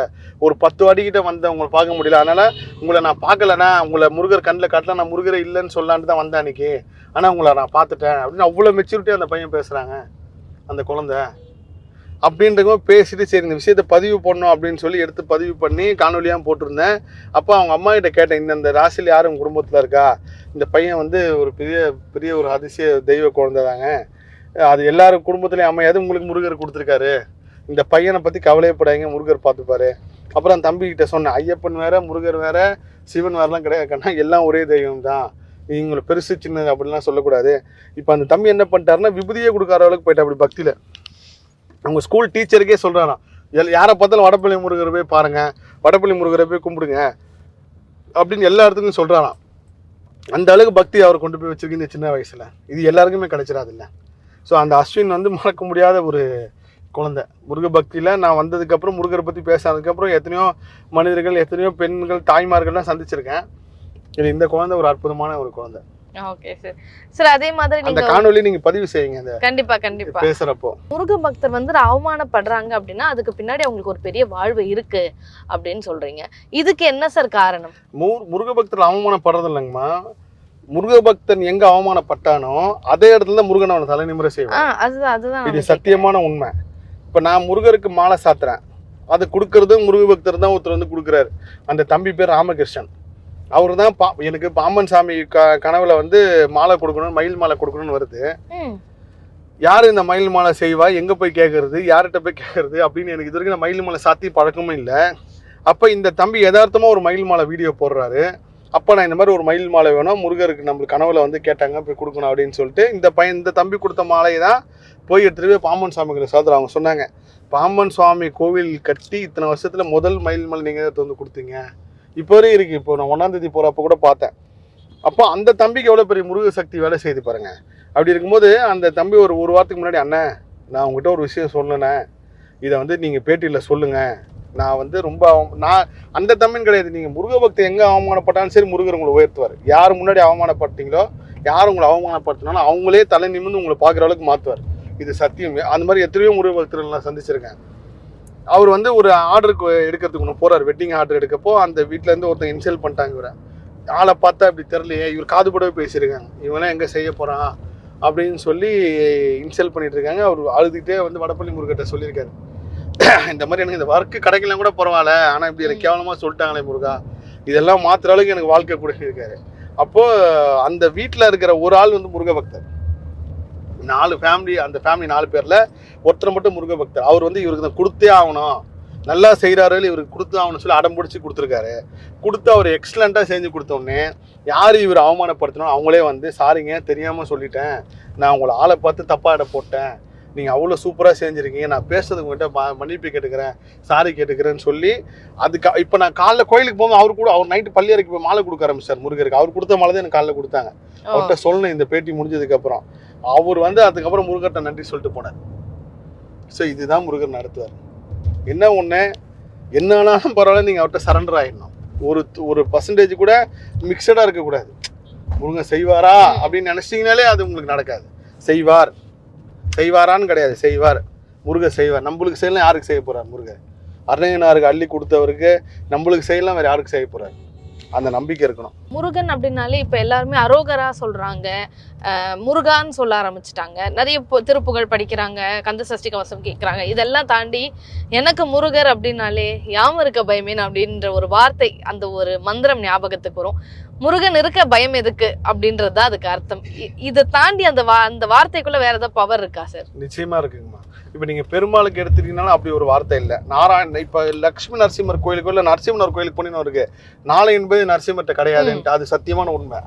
Speaker 2: ஒரு 10 வாட்டிக்கிட்ட வந்தேன், உங்களை பார்க்க முடியல, அதனால் உங்களை நான் பார்க்கலண்ணா, உங்களை முருகர் கண்ணில் காட்டல, நான் முருகரை இல்லைன்னு சொல்லான்ட்டு தான் வந்தேன் அன்றைக்கி, ஆனால் உங்களை நான் பார்த்துட்டேன் அப்படின்னு அவ்வளோ மெச்சூரிட்டியாக அந்த பையன் பேசுகிறாங்க, அந்த குழந்தை. அப்படின்றவங்க பேசிட்டு சரி இந்த விஷயத்தை பதிவு பண்ணணும் அப்படின்னு சொல்லி எடுத்து பதிவு பண்ணி காணொலியாக போட்டிருந்தேன். அப்போ அவங்க அம்மா கிட்ட கேட்டேன், இந்த ராசியில் யார் உங்கள் குடும்பத்தில் இருக்கா, இந்த பையன் ஒரு பெரிய ஒரு அதிசய தெய்வ குழந்தை தாங்க, அது எல்லாரும் குடும்பத்துலேயும் அமையாது, உங்களுக்கு முருகர் கொடுத்துருக்காரு, இந்த பையனை பற்றி கவலையப்படாதீங்க, முருகர் பார்த்துப்பாரு. அப்புறம் அந்த தம்பிக்கிட்ட சொன்னேன், ஐயப்பன் வேற முருகர் வேற சிவன் வேறலாம் கிடையாது, எல்லாம் ஒரே தெய்வம் தான், இவங்களை பெருசு சின்னது அப்படிலாம் சொல்லக்கூடாது. இப்போ அந்த தம்பி என்ன பண்ணிட்டாருன்னா விபூதியே கொடுக்காத அளவுக்கு போயிட்டா அப்படி பக்தியில். அவங்க ஸ்கூல் டீச்சருக்கே சொல்கிறாராம், யாரை பார்த்தாலும் வடபழனி முருகரை போய் பாருங்க, வடபழனி முருகரை போய் கும்பிடுங்க அப்படின்னு எல்லா இடத்துக்கும் சொல்றாராம். அந்த அளவுக்கு பக்தி அவர் கொண்டு போய் வச்சிருக்கு இந்த சின்ன வயசுல. இது எல்லாருக்குமே கிடைச்சிடாது இல்லை. ஸோ அந்த அஸ்வின் வந்து மறக்க முடியாத ஒரு குழந்தை. முருக பக்தியில் நான் வந்ததுக்கப்புறம், முருகரை பற்றி பேசாததுக்கப்புறம் எத்தனையோ மனிதர்கள், எத்தனையோ பெண்கள், தாய்மார்கள்லாம் சந்திச்சிருக்கேன். இது இந்த குழந்தை ஒரு அற்புதமான ஒரு குழந்தை.
Speaker 3: Okay sir. சார் அதே மாதிரி
Speaker 2: அந்த காணொலி நீங்க பதிவு செய்யுங்க அந்த
Speaker 3: கண்டிப்பா
Speaker 2: பேசுறப்போ.
Speaker 3: முருக பக்தர் வந்து அவமானப்படுறாங்க அப்படின்னா அதுக்கு பின்னாடி அவங்களுக்கு ஒரு பெரிய வாழ்வு இருக்கு அப்படின்னு சொல்றீங்க. இதுக்கு என்ன சார் காரணம்?
Speaker 2: முருக பக்தர் அவமானப்படுறது இல்லைங்கம்மா. முருக பக்தன் எங்க அவமானப்பட்டானோ அதே இடத்துல தான் முருகன் அவனை தலை நிமிர செய்வான்.
Speaker 3: அதுதான்
Speaker 2: இது சத்தியமான உண்மை. இப்ப நான் முருகருக்கு மாலை சாத்துறேன், அது கொடுக்கறது முருக பக்தர் தான் ஒருத்தர் வந்து கொடுக்குறாரு. அந்த தம்பி பேர் ராமகிருஷ்ணன். அவரு தான் எனக்கு பாம்பன் சாமி கனவுல வந்து மாலை கொடுக்கணும், மயில் மாலை கொடுக்கணும்னு வருது. யாரு இந்த மயில் மாலை செய்வா, எங்க போய் கேட்கறது, யார்கிட்ட போய் கேட்கறது அப்படின்னு எனக்கு இது வரைக்கும் நான் மயில் மாலை சாத்தி பழக்கமும் இல்லை. அப்ப இந்த தம்பி யதார்த்தமா ஒரு மயில் மாலை வீடியோ போடுறாரு. அப்போ நான் இந்த மாதிரி ஒரு மயில் மாலை வேணும், முருகருக்கு நம்மளுக்கு கனவுல வந்து கேட்டாங்க, போய் கொடுக்கணும் அப்படின்னு சொல்லிட்டு இந்த தம்பி கொடுத்த மாலையை தான் போய் எடுத்துட்டு போய் பாம்பன் சாமிகளை சாத்துறோம். அவங்க சொன்னாங்க, பாம்பன் சுவாமி கோவில் கட்டி இத்தனை வருஷத்துல முதல் மயில் மாலை நீங்க தான் வந்து கொடுத்தீங்க. இப்போ வரையும் இருக்கு. இப்போ நான் 1ஆம் தேதி போறப்ப கூட பார்த்தேன். அப்போ அந்த தம்பிக்கு எவ்வளோ பெரிய முருக சக்தி வேலை செய்து பாருங்க. அப்படி இருக்கும்போது அந்த தம்பி ஒரு வாரத்துக்கு முன்னாடி, அண்ணன் நான் உங்ககிட்ட ஒரு விஷயம் சொன்னேனே, இதை வந்து நீங்கள் பேட்டியில் சொல்லுங்க, நான் வந்து ரொம்ப நான் அந்த தம்பின்னு கிடையாது, நீங்கள் முருக பக்தி எங்கே அவமானப்பட்டாலும் சரி முருகர் உங்களை உயர்த்துவார். யார் முன்னாடி அவமானப்பட்டீங்களோ, யார் உங்களை அவமானப்படுத்தினாலும் அவங்களே தலை நிமிர்ந்து உங்களை பார்க்குற அளவுக்கு மாற்றுவார். இது சத்தியம். அந்த மாதிரி எத்தனையோ முருக பக்தர்கள் நான் சந்திச்சிருக்கேன். அவர் வந்து ஒரு ஆர்டருக்கு எடுக்கிறதுக்கு ஒன்று போகிறார், வெட்டிங் ஆர்டர் எடுக்கப்போ அந்த வீட்டிலேருந்து ஒருத்தன் இன்சல்ட் பண்ணிட்டாங்க. இவரை ஆளை பார்த்தா இப்படி தெரியலையே, இவர் காதுபடவே பேசியிருக்காங்க, இவெல்லாம் எங்கே செய்ய போகிறான் அப்படின்னு சொல்லி இன்சல்ட் பண்ணிட்டு இருக்காங்க. அவர் அழுதுகிட்டே வந்து வடபழனி முருகர்கிட்ட சொல்லியிருக்காரு, இந்த மாதிரி எனக்கு இந்த ஒர்க்கு கிடைக்கலாம் கூட பரவாயில்ல, ஆனால் இப்படி எனக்கு கேவலமாக சொல்லிட்டாங்களே முருகா, இதெல்லாம் மாற்றுற அளவுக்கு எனக்கு வாழ்க்கை கொடுத்துருக்காரு. அப்போது அந்த வீட்டில் இருக்கிற ஒரு ஆள் வந்து முருக பக்தர். 4 ஃபேமிலி, அந்த ஃபேமிலி 4 பேரில் ஒருத்தர் மட்டும் முருக பக்தர். அவர் வந்து இவருக்கு தான் கொடுத்தே ஆகணும், நல்லா செய்கிறாரு, இவருக்கு கொடுத்து ஆகணும்னு சொல்லி அடம் பிடிச்சி கொடுத்துருக்காரு. கொடுத்து அவர் எக்ஸலண்ட்டாக செஞ்சு கொடுத்தோடனே யார் இவர் அவமானப்படுத்தணும் அவங்களே வந்து, சாரிங்க தெரியாமல் சொல்லிட்டேன், நான் உங்களை ஆளை பார்த்து தப்பாக இடம் போட்டேன், நீங்கள் அவ்வளோ சூப்பராக செஞ்சுருக்கீங்க, நான் பேசுறதுக்கு உங்கள்கிட்ட மன்னிப்பு கேட்டுக்கிறேன், சாரி கேட்டுக்கிறேன்னு சொல்லி அதுக்கு இப்போ நான் காலைல கோயிலுக்கு போகும்போது அவர் கூட அவர் நைட்டு பள்ளியறைக்கு போய் மாலை கொடுக்க ஆரம்பிச்சார் முருகருக்கு. அவர் கொடுத்த மாலை தான் எனக்கு காலைல கொடுத்தாங்க. அவர்கிட்ட சொல்லணும் இந்த பேட்டி முடிஞ்சதுக்கப்புறம். அவர் வந்து அதுக்கப்புறம் முருகர்கிட்ட நன்றி சொல்லிட்டு போனார். ஸோ இதுதான் முருகர் நடத்துவார். என்ன ஒன்று, என்னாலும் பரவாயில்ல, நீங்கள் அவர்கிட்ட சரண்டர் ஆகிடணும். ஒரு பர்சன்டேஜ் கூட மிக்சடாக இருக்கக்கூடாது. முருகன் செய்வாரா அப்படின்னு நினச்சிங்கனாலே அது உங்களுக்கு நடக்காது. செய்வாரான்னு கிடையாது, செய்வார். முருகர் செய்வார். நம்மளுக்கு செய்யலாம், யாருக்கு செய்ய போகிறார் முருகர்? அருணகிரிநாதருக்கு அள்ளி கொடுத்தவருக்கு நம்மளுக்கு செய்யலாம், வேறு யாருக்கு செய்ய போகிறார்? அந்த நம்பிக்கை இருக்கணும்.
Speaker 3: முருகன் அப்படின்னாலே இப்போ எல்லாருமே அரோகரா சொல்றாங்க, முருகான்னு சொல்ல ஆரம்பிச்சிட்டாங்க. நிறைய திருப்புகழ் படிக்கிறாங்க, கந்த சஷ்டி கவசம் கேட்குறாங்க. இதெல்லாம் தாண்டி எனக்கு முருகர் அப்படின்னாலே யாம இருக்க பயமேன் அப்படின்ற ஒரு வார்த்தை, அந்த ஒரு மந்திரம் ஞாபகத்துக்கு வரும். முருகன் இருக்க பயம் எதுக்கு அப்படின்றது தான் அதுக்கு அர்த்தம். இதை தாண்டி அந்த வார்த்தைக்குள்ள வேற ஏதாவது பவர் இருக்கா சார்?
Speaker 2: நிச்சயமா இருக்குங்கம்மா. இப்போ நீங்கள் பெருமாளுக்கு எடுத்துட்டீங்கன்னாலும் அப்படி ஒரு வார்த்தை இல்லை. நாராயணன் இப்போ லக்ஷ்மி நரசிம்மர் கோயிலுக்கு இல்லை நரசிம்மர் கோயிலுக்கு போனீங்கன்னு இருக்கு, நாளை என்பது நரசிம்மர்கிட்ட கிடையாதுன்ட்டு. அது சத்தியமான உண்மை.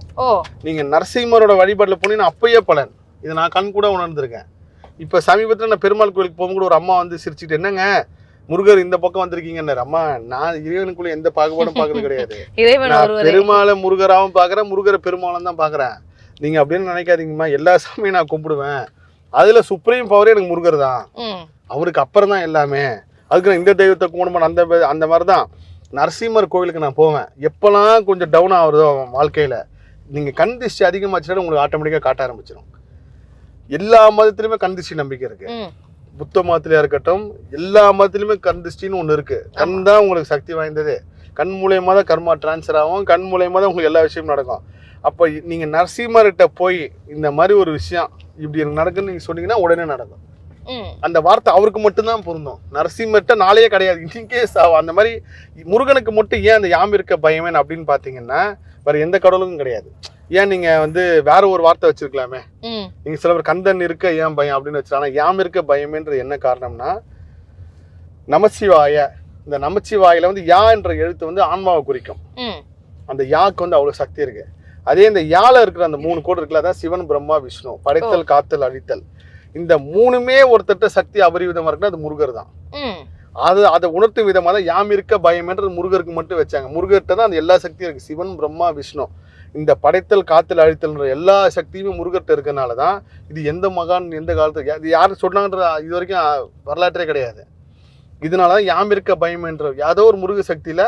Speaker 2: நீங்கள் நரசிம்மரோட வழிபாட்டில் போனீங்கன்னா அப்பயே பலன். இதை நான் கண் கூட உணர்ந்திருக்கேன். இப்போ சமீபத்தில் நான் பெருமாள் கோயிலுக்கு போகும்போது ஒரு அம்மா வந்து சிரிச்சுட்டு, என்னங்க முருகர் இந்த பக்கம் வந்திருக்கீங்கன்னு. அம்மா, நான் இறைவனுக்குள்ள எந்த பாகுபாடும் பார்க்கறது கிடையாது. பெருமாளை முருகராகவும் பார்க்குறேன், முருகரை பெருமாளும் தான் பார்க்குறேன். நீங்கள் அப்படின்னு நினைக்காதீங்கம்மா. எல்லா சாமியும் நான் கும்பிடுவேன். அதுல சுப்ரீம் பவரே எனக்கு முருகர் தான். அவருக்கு அப்புறம் தான் எல்லாமே. அதுக்கு நான் இந்த தெய்வத்தை கும்பிடுவேன். அந்த மாதிரி தான் நரசிம்மர் கோவிலுக்கு நான் போவேன். எப்பெல்லாம் கொஞ்சம் டவுன் ஆகுறதோ வாழ்க்கையில, நீங்க கண் திருஷ்டி அதிகமாச்சுன்னா உங்களுக்கு ஆட்டோமேட்டிக்கா காட்ட ஆரம்பிச்சிடும். எல்லா மதத்திலுமே கண் திருஷ்டி நம்பிக்கை இருக்கு. புத்த மதத்திலயா இருக்கட்டும், எல்லா மதத்திலுமே கண் திருஷ்டின்னு ஒண்ணு இருக்கு. கண் தான் உங்களுக்கு சக்தி வாய்ந்தது. கண் மூலியமா தான் கர்மா டிரான்ஸ்ஃபர் ஆகும். கண் மூலியமா தான் உங்களுக்கு எல்லா விஷயமும் நடக்கும். அப்போ நீங்க நரசிம்மர்கிட்ட போய் இந்த மாதிரி ஒரு விஷயம் இப்படி எனக்கு நடக்குன்னு நீங்க சொன்னீங்கன்னா உடனே நடக்கும். அந்த வார்த்தை அவருக்கு மட்டும்தான் பொருந்தும். நரசிம்மர்கிட்ட நாளையே கிடையாது, இன்னைக்கே சாவா. அந்த மாதிரி முருகனுக்கு மட்டும் ஏன் அந்த யாம் இருக்க பயமேன் அப்படின்னு பாத்தீங்கன்னா வேற எந்த கடவுளுக்கும் கிடையாது. ஏன் நீங்க வந்து வேற ஒரு வார்த்தை வச்சிருக்கலாமே. நீங்க சில பேர் கந்தன் இருக்க ஏன் பயம் அப்படின்னு வச்சிருக்காங்க. யாம் இருக்க பயமேன்றது என்ன காரணம்னா, நமச்சிவாய, இந்த நமச்சிவாயில வந்து யா என்ற எழுத்து வந்து ஆன்மாவை குறிக்கும். அந்த யாக்கு வந்து அவ்வளவு சக்தி இருக்கு. அதே இந்த யால இருக்கிற அந்த 3 கோடு இருக்குல்ல, அதான் சிவன் பிரம்மா விஷ்ணு, படைத்தல் காத்தல் அழித்தல். இந்த 3மே ஒருத்தட்ட சக்தி அபரிவிதமா இருக்குன்னா அது முருகர் தான். அதை உணர்த்தும் விதமாக தான் யாம் இருக்க பயம்ன்றது முருகருக்கு மட்டும் வச்சாங்க. முருகர்கிட்ட தான் அந்த எல்லா சக்தியும் இருக்குது. சிவன், பிரம்மா, விஷ்ணு, இந்த படைத்தல், காத்தல், அழித்தல்ன்ற எல்லா சக்தியுமே முருகர்கிட்ட இருக்கனால தான் இது எந்த மகான் எந்த காலத்துக்கு இது யார் சொன்னாங்கன்ற இது வரைக்கும் வரலாற்றே கிடையாது. இதனால தான் யாம் இருக்க பயம்ன்ற ஏதோ ஒரு முருக சக்தியில்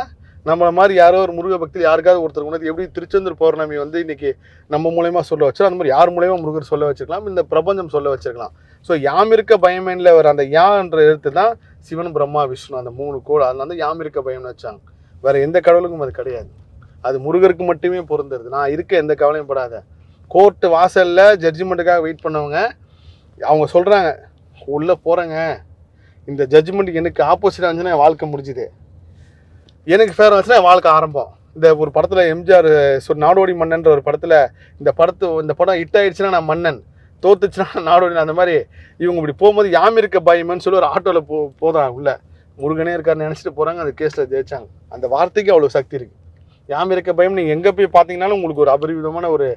Speaker 2: நம்மள மாதிரி யாரோ ஒரு முருக பக்தியில் யாருக்காவது ஒருத்தர் உணர்ந்து எப்படி திருச்செந்தூர் பௌர்ணமி வந்து இன்னைக்கு நம்ம மூலயமா சொல்ல வச்சோம், அந்த மாதிரி யார் மூலயமா முருகர் சொல்ல வச்சிருக்கலாம், இந்த பிரபஞ்சம் சொல்ல வச்சிருக்கலாம். ஸோ யாம் இருக்க பயமேன்ல வர அந்த யான்ற எழுத்து தான் சிவன், பிரம்மா, விஷ்ணு அந்த 3 கோடு. அதனால தான் யாம் இருக்க பயம்னு வச்சாங்க. வேற எந்த கடவுளுக்கும் அது கிடையாது. அது முருகருக்கு மட்டுமே பொருந்துறது. நான் இருக்க எந்த கவலையும் படாத. கோர்ட்டு வாசலில் ஜட்ஜ்மெண்ட்டுக்காக வெயிட் பண்ணவங்க அவங்க சொல்கிறாங்க, உள்ளே போகிறேங்க, இந்த ஜட்ஜ்மெண்ட்டுக்கு எனக்கு ஆப்போசிட்டாக இருந்துச்சுன்னா என் வாழ்க்கை முடிஞ்சுது, எனக்கு ஃபேர் வந்துச்சுன்னா என் வாழ்க்கை ஆரம்பம். இந்த ஒரு படத்தில் எம்ஜிஆர் நாடோடி மன்னன்ற ஒரு படத்தில் இந்த படம் ஹிட் ஆகிடுச்சுன்னா நான் மன்னன், தோத்துச்சுன்னா நாடோடி, அந்த மாதிரி இவங்க இப்படி போகும்போது யாம் இருக்க பயமன்னு சொல்லி ஒரு ஆட்டோவில் போகிறாங்க. உள்ள முருகனே இருக்காருன்னு நினச்சிட்டு போகிறாங்க. அந்த கேஸில் ஜெயிச்சாங்க. அந்த வார்த்தைக்கு அவ்வளோ சக்தி இருக்குது. யாம் இருக்க பயம் நீங்கள் எங்கே போய் பார்த்தீங்கன்னாலும் உங்களுக்கு ஒரு அபரிவிதமான ஒரு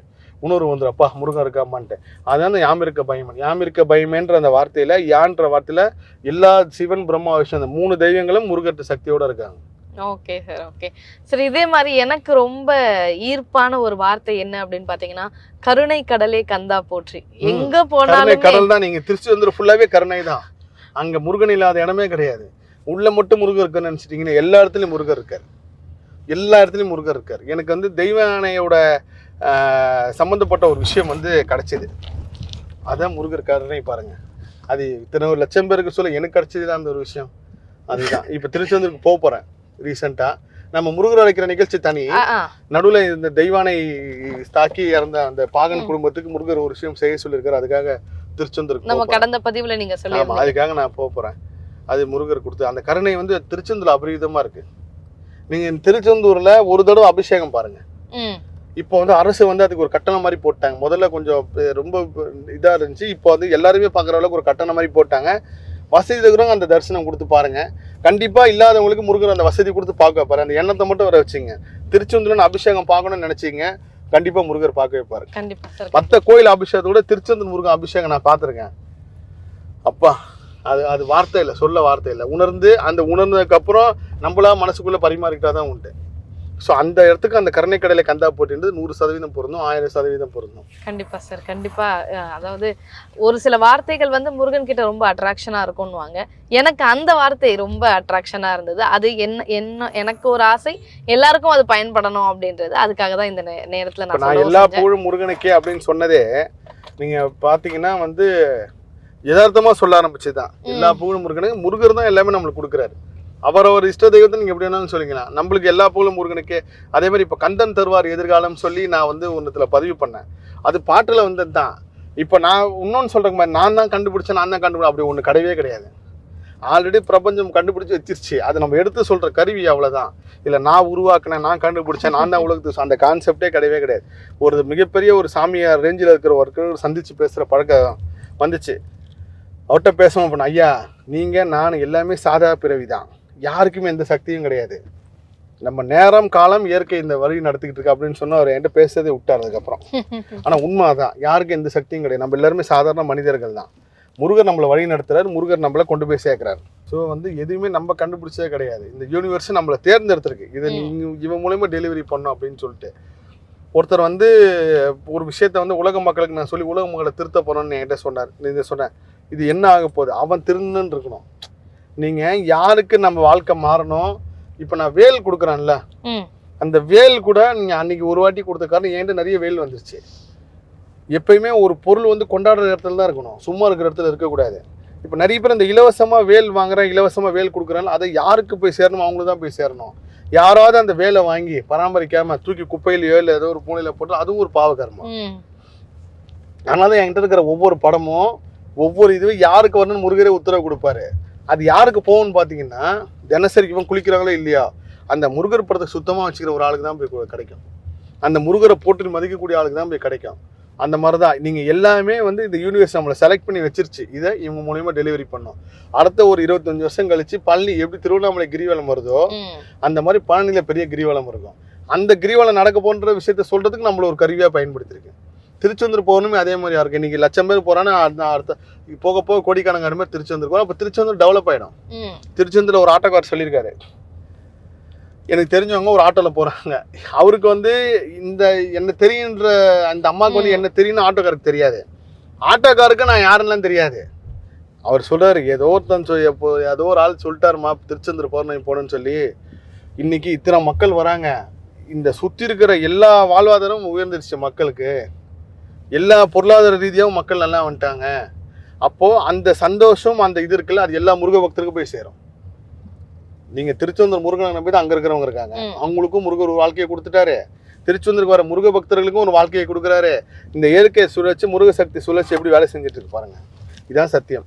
Speaker 2: உணர்வு வந்துடும், அப்பா முருகன் இருக்காமான்ட்டு. அதுதான் அந்த யாம் இருக்க பயமன். யாம் இருக்க பயமேன்ற அந்த வார்த்தையில் யான்ற வார்த்தையில் எல்லா சிவன், பிரம்மா, விஷ்ணு அந்த 3 தெய்வங்களும் முருகர்ட்ட சக்தியோடு இருக்காங்க.
Speaker 3: Okay sir, okay sir. இதே மாதிரி எனக்கு ரொம்ப ஈர்ப்பான ஒரு வார்த்தை என்ன அப்படின்னு பாத்தீங்கன்னா, கருணை கடலே கந்தா போற்றி. எங்க போனாலும்
Speaker 2: கடல் தான். நீங்க திருச்செந்தூர் ஃபுல்லாவே கருணை தான். அங்க முருகன் இல்லாத இடமே கிடையாது. உள்ள மட்டும் முருகர் இருக்குன்னு நினைச்சிட்டீங்கன்னா எல்லா இடத்துலயும் முருகர் இருக்காரு. எல்லா இடத்துலையும் முருகர் இருக்கார். எனக்கு வந்து தெய்வ யானையோட சம்மந்தப்பட்ட ஒரு விஷயம் வந்து கிடச்சிது. அதான் முருகர் கருணை பாருங்க. அது இத்தனை 1 லட்சம் பேருக்கு சொல்ல எனக்கு கிடச்சது தான் அந்த ஒரு விஷயம். அதுதான் இப்போ திருச்செந்தூருக்கு போக போகிறேன் ரீசெண்டாக. நம்ம முருகர் அழைக்கிற நிகழ்ச்சி தனி, நடுவில் இந்த தெய்வானை தாக்கி இறந்த அந்த பாகன் குடும்பத்துக்கு முருகர் ஒரு விஷயம் செய்ய சொல்லியிருக்காரு. அதுக்காக திருச்செந்தூருக்கு
Speaker 3: நம்ம கடந்த பதிவுல நீங்க சொல்லுங்க.
Speaker 2: அதுக்காக நான் போக போகிறேன். அது முருகர் கொடுத்து அந்த கருணை வந்து திருச்செந்தூர் அபரிவிதமாக இருக்குது. நீங்கள் திருச்செந்தூரில் ஒரு தடவை அபிஷேகம் பாருங்கள். இப்போ வந்து அரசு வந்து அதுக்கு ஒரு கட்டணம் மாதிரி போட்டாங்க. முதல்ல கொஞ்சம் ரொம்ப இதாக இருந்துச்சு. இப்போ வந்து எல்லாருமே பார்க்குற அளவுக்கு ஒரு கட்டணம் மாதிரி போட்டாங்க. வசதி இருக்கிறவங்க அந்த தரிசனம் கொடுத்து பாருங்கள். கண்டிப்பாக இல்லாதவங்களுக்கு முருகர் அந்த வசதி கொடுத்து பார்க்க வைப்பாரு. அந்த எண்ணத்தை மட்டும் வர வச்சுங்க. திருச்செந்தூரில் அபிஷேகம் பார்க்கணும்னு நினச்சிங்க, கண்டிப்பாக முருகர் பார்க்க வைப்பாரு. மற்ற கோயில் அபிஷேகத்தை கூட திருச்செந்தூர் முருகன் அபிஷேகம் நான் பார்த்துருக்கேன். அப்பா அது வார்த்தை இல்லை, சொல்ல வார்த்தை இல்லை. உணர்ந்ததுக்கப்புறம் நம்மளா மனசுக்குள்ளே பரிமாறிக்கிட்டா தான் உண்டு. ஸோ அந்த இடத்துக்கு அந்த கருணை கடலை கந்தா போட்டின்றது 100% பொருந்தும், 1000% பொருந்தும்.
Speaker 3: கண்டிப்பா சார், கண்டிப்பா. அதாவது ஒரு சில வார்த்தைகள் வந்து முருகன் கிட்ட ரொம்ப அட்ராக்ஷனா இருக்கும்னுவாங்க. எனக்கு அந்த வார்த்தை ரொம்ப அட்ராக்ஷனா இருந்தது. அது எனக்கு ஒரு ஆசை, எல்லாருக்கும் அது பயன்படணும் அப்படின்றது. அதுக்காக தான் இந்த நேரத்துல நான்
Speaker 2: எல்லா புகழும் முருகனுக்கே அப்படின்னு சொன்னதே நீங்க பாத்தீங்கன்னா வந்து யதார்த்தமா சொல்ல ஆரம்பிச்சுதான். எல்லா புகழும் முருகனுக்கு, முருகர் தான் எல்லாமே நம்மளுக்கு கொடுக்குறாரு. அவரவர் இஷ்ட தெய்வத்தை நீங்கள் எப்படி வேணாலும் சொல்லிக்கலாம். நம்மளுக்கு எல்லா புகழும் முருகனுக்கு. அதே மாதிரி இப்போ கந்தன் தருவார் எதிர்காலம் சொல்லி நான் வந்து ஒன்றத்தில் பதிவு பண்ணேன். அது பாட்டில் வந்தது தான். இப்போ நான் இன்னொன்று சொல்கிற மாதிரி நான் தான் கண்டுபிடிச்சேன், அப்படி ஒன்று கிடையவே கிடையாது. ஆல்ரெடி பிரபஞ்சம் கண்டுபிடிச்சி வச்சிருச்சு. அதை நம்ம எடுத்து சொல்கிற கருவி அவ்வளோதான். இல்லை நான் உருவாக்கினேன், நான் கண்டுபிடிச்சேன், நான் தான் உலகத்துக்கு, அந்த கான்செப்டே கிடையவே கிடையாது. ஒரு மிகப்பெரிய ஒரு சாமியார் ரேஞ்சில் இருக்கிற ஒருத்தர் சந்தித்து பேசுகிற பழக்கம் வந்துச்சு. அவர்கிட்ட பேசணும் அப்படின்னா, ஐயா நீங்கள் நான் எல்லாமே சாதா பிறவி தான், யாருக்குமே எந்த சக்தியும் கிடையாது, நம்ம நேரம் காலம் இயற்கை இந்த வழி நடத்திக்கிட்டு இருக்கு அப்படின்னு சொன்னால் அவர் என்கிட்ட பேசுறதே விட்டார். அதுக்கப்புறம் ஆனால் உண்மை தான், யாருக்கும் எந்த சக்தியும் கிடையாது. நம்ம எல்லாருமே சாதாரண மனிதர்கள் தான். முருகர் நம்மளை வழி நடத்துறாரு, முருகர் நம்மளை கொண்டு போய் சேர்க்கிறாரு. ஸோ வந்து எதுவுமே நம்ம கண்டுபிடிச்சதே கிடையாது. இந்த யூனிவர்ஸ் நம்மளை தேர்ந்தெடுத்திருக்கு, இதை நீங்கள் இவன் மூலயமா டெலிவரி பண்ணோம் அப்படின்னு சொல்லிட்டு. ஒருத்தர் வந்து ஒரு விஷயத்த வந்து உலக மக்களுக்கு நான் சொல்லி உலக மக்களை திருத்த போறோம்னு என்கிட்ட சொன்னார். இதை சொன்னேன், இது என்ன ஆக போகுது, அவன் திருந்துன்னு இருக்கணும். நீங்கள் யாருக்கு நம்ம வாழ்க்கை மாறணும். இப்போ நான் வேல் கொடுக்குறேன்ல, அந்த வேல் கூட நீங்கள் அன்னைக்கு ஒரு வாட்டி கொடுத்த காரணம் என்கிட்ட நிறைய வேல் வந்துருச்சு. எப்பயுமே ஒரு பொருள் வந்து கொண்டாடுற இடத்துல தான் இருக்கணும், சும்மா இருக்கிற இடத்துல இருக்கக்கூடாது. இப்போ நிறைய பேர் இந்த இலவசமாக வேல் வாங்குறேன், இலவசமாக வேல் கொடுக்குறாங்க, அதை யாருக்கு போய் சேரணும், அவங்களுக்கு தான் போய் சேரணும். யாராவது அந்த வேலை வாங்கி பராமரிக்காம தூக்கி குப்பையிலையோ இல்லை ஏதோ ஒரு பூனையில போட்டு அதுவும் ஒரு பாவகர்மம். அதனால தான் என்கிட்ட இருக்கிற ஒவ்வொரு படமும் ஒவ்வொரு இதுவும் யாருக்கு வரணும்னு முருகரே உத்தரவு கொடுப்பாரு. அது யாருக்கு போகும்னு பார்த்தீங்கன்னா, தினசரி இவன் குளிக்கிறாங்களோ இல்லையா, அந்த முருகர் படத்தை சுத்தமாக வச்சுக்கிற ஒரு ஆளுக்கு தான் போய் கிடைக்கும். அந்த முருகரை போட்டு மதிக்கக்கூடிய ஆளுக்கு தான் போய் கிடைக்கும். அந்த மாதிரி தான் நீங்கள் எல்லாமே வந்து இந்த யூனிவர்ஸ் நம்மளை செலக்ட் பண்ணி வச்சிருச்சு. இதை இவங்க மூலியமாக டெலிவரி பண்ணோம். அடுத்த ஒரு 25 வருஷம் கழிச்சு பழனி எப்படி திருவண்ணாமலை கிரிவலம் வருதோ அந்த மாதிரி பழனியில் பெரிய கிரிவலம் இருக்கும். அந்த கிரிவலம் நடக்க போன்ற விஷயத்த சொல்றதுக்கு நம்மள ஒரு கருவியாக பயன்படுத்திருக்கு. திருச்செந்தூர் போகணுமே அதே மாதிரியா இருக்கு. இன்னைக்கு லட்சம் பேர் போறான்னா அடுத்த போக போக கோடிக்கணக்கான பேர் திருச்செந்தூர் போகிறோம். அப்போ திருச்செந்தூர் டெவலப் ஆகிடும். திருச்செந்தூரில் ஒரு ஆட்டோக்கார் சொல்லியிருக்காரு, எனக்கு தெரிஞ்சவங்க ஒரு ஆட்டோவில் போகிறாங்க, அவருக்கு வந்து இந்த என்ன தெரியுன்ற அந்த அம்மாவுக்கு வந்து என்ன தெரியும்னு ஆட்டோக்காருக்கு தெரியாது, ஆட்டோக்காருக்கு நான் யாருன்னெலாம் தெரியாது. அவர் சொல்கிறார், ஏதோ ஒரு ஆள் சொல்லிட்டாருமா திருச்செந்தூர் போகணும் போகணுன்னு சொல்லி, இன்னைக்கு இத்தனை மக்கள் வராங்க, இந்த சுற்றி இருக்கிற எல்லா வாழ்வாதாரமும் உயர்ந்துருச்சு மக்களுக்கு, எல்லா பொருளாதார ரீதியாகவும் மக்கள் நல்லா வந்துட்டாங்க. அப்போது அந்த சந்தோஷம் அந்த இது இருக்குல்ல, அது எல்லா முருக பக்தருக்கும் போய் சேரும். நீங்கள் திருச்செந்தூர் முருகனை நம்பி தான் அங்கே இருக்கிறவங்க இருக்காங்க, அவங்களுக்கும் முருகர் ஒரு வாழ்க்கையை கொடுத்துட்டாரு, திருச்செந்தூருக்கு வர முருக பக்தர்களுக்கும் ஒரு வாழ்க்கையை கொடுக்குறாரு. இந்த இயற்கை சுழற்சி முருக சக்தி சுழற்சி எப்படி வேலை செஞ்சுட்டு இருக்கு பாருங்க, இதான் சத்தியம்.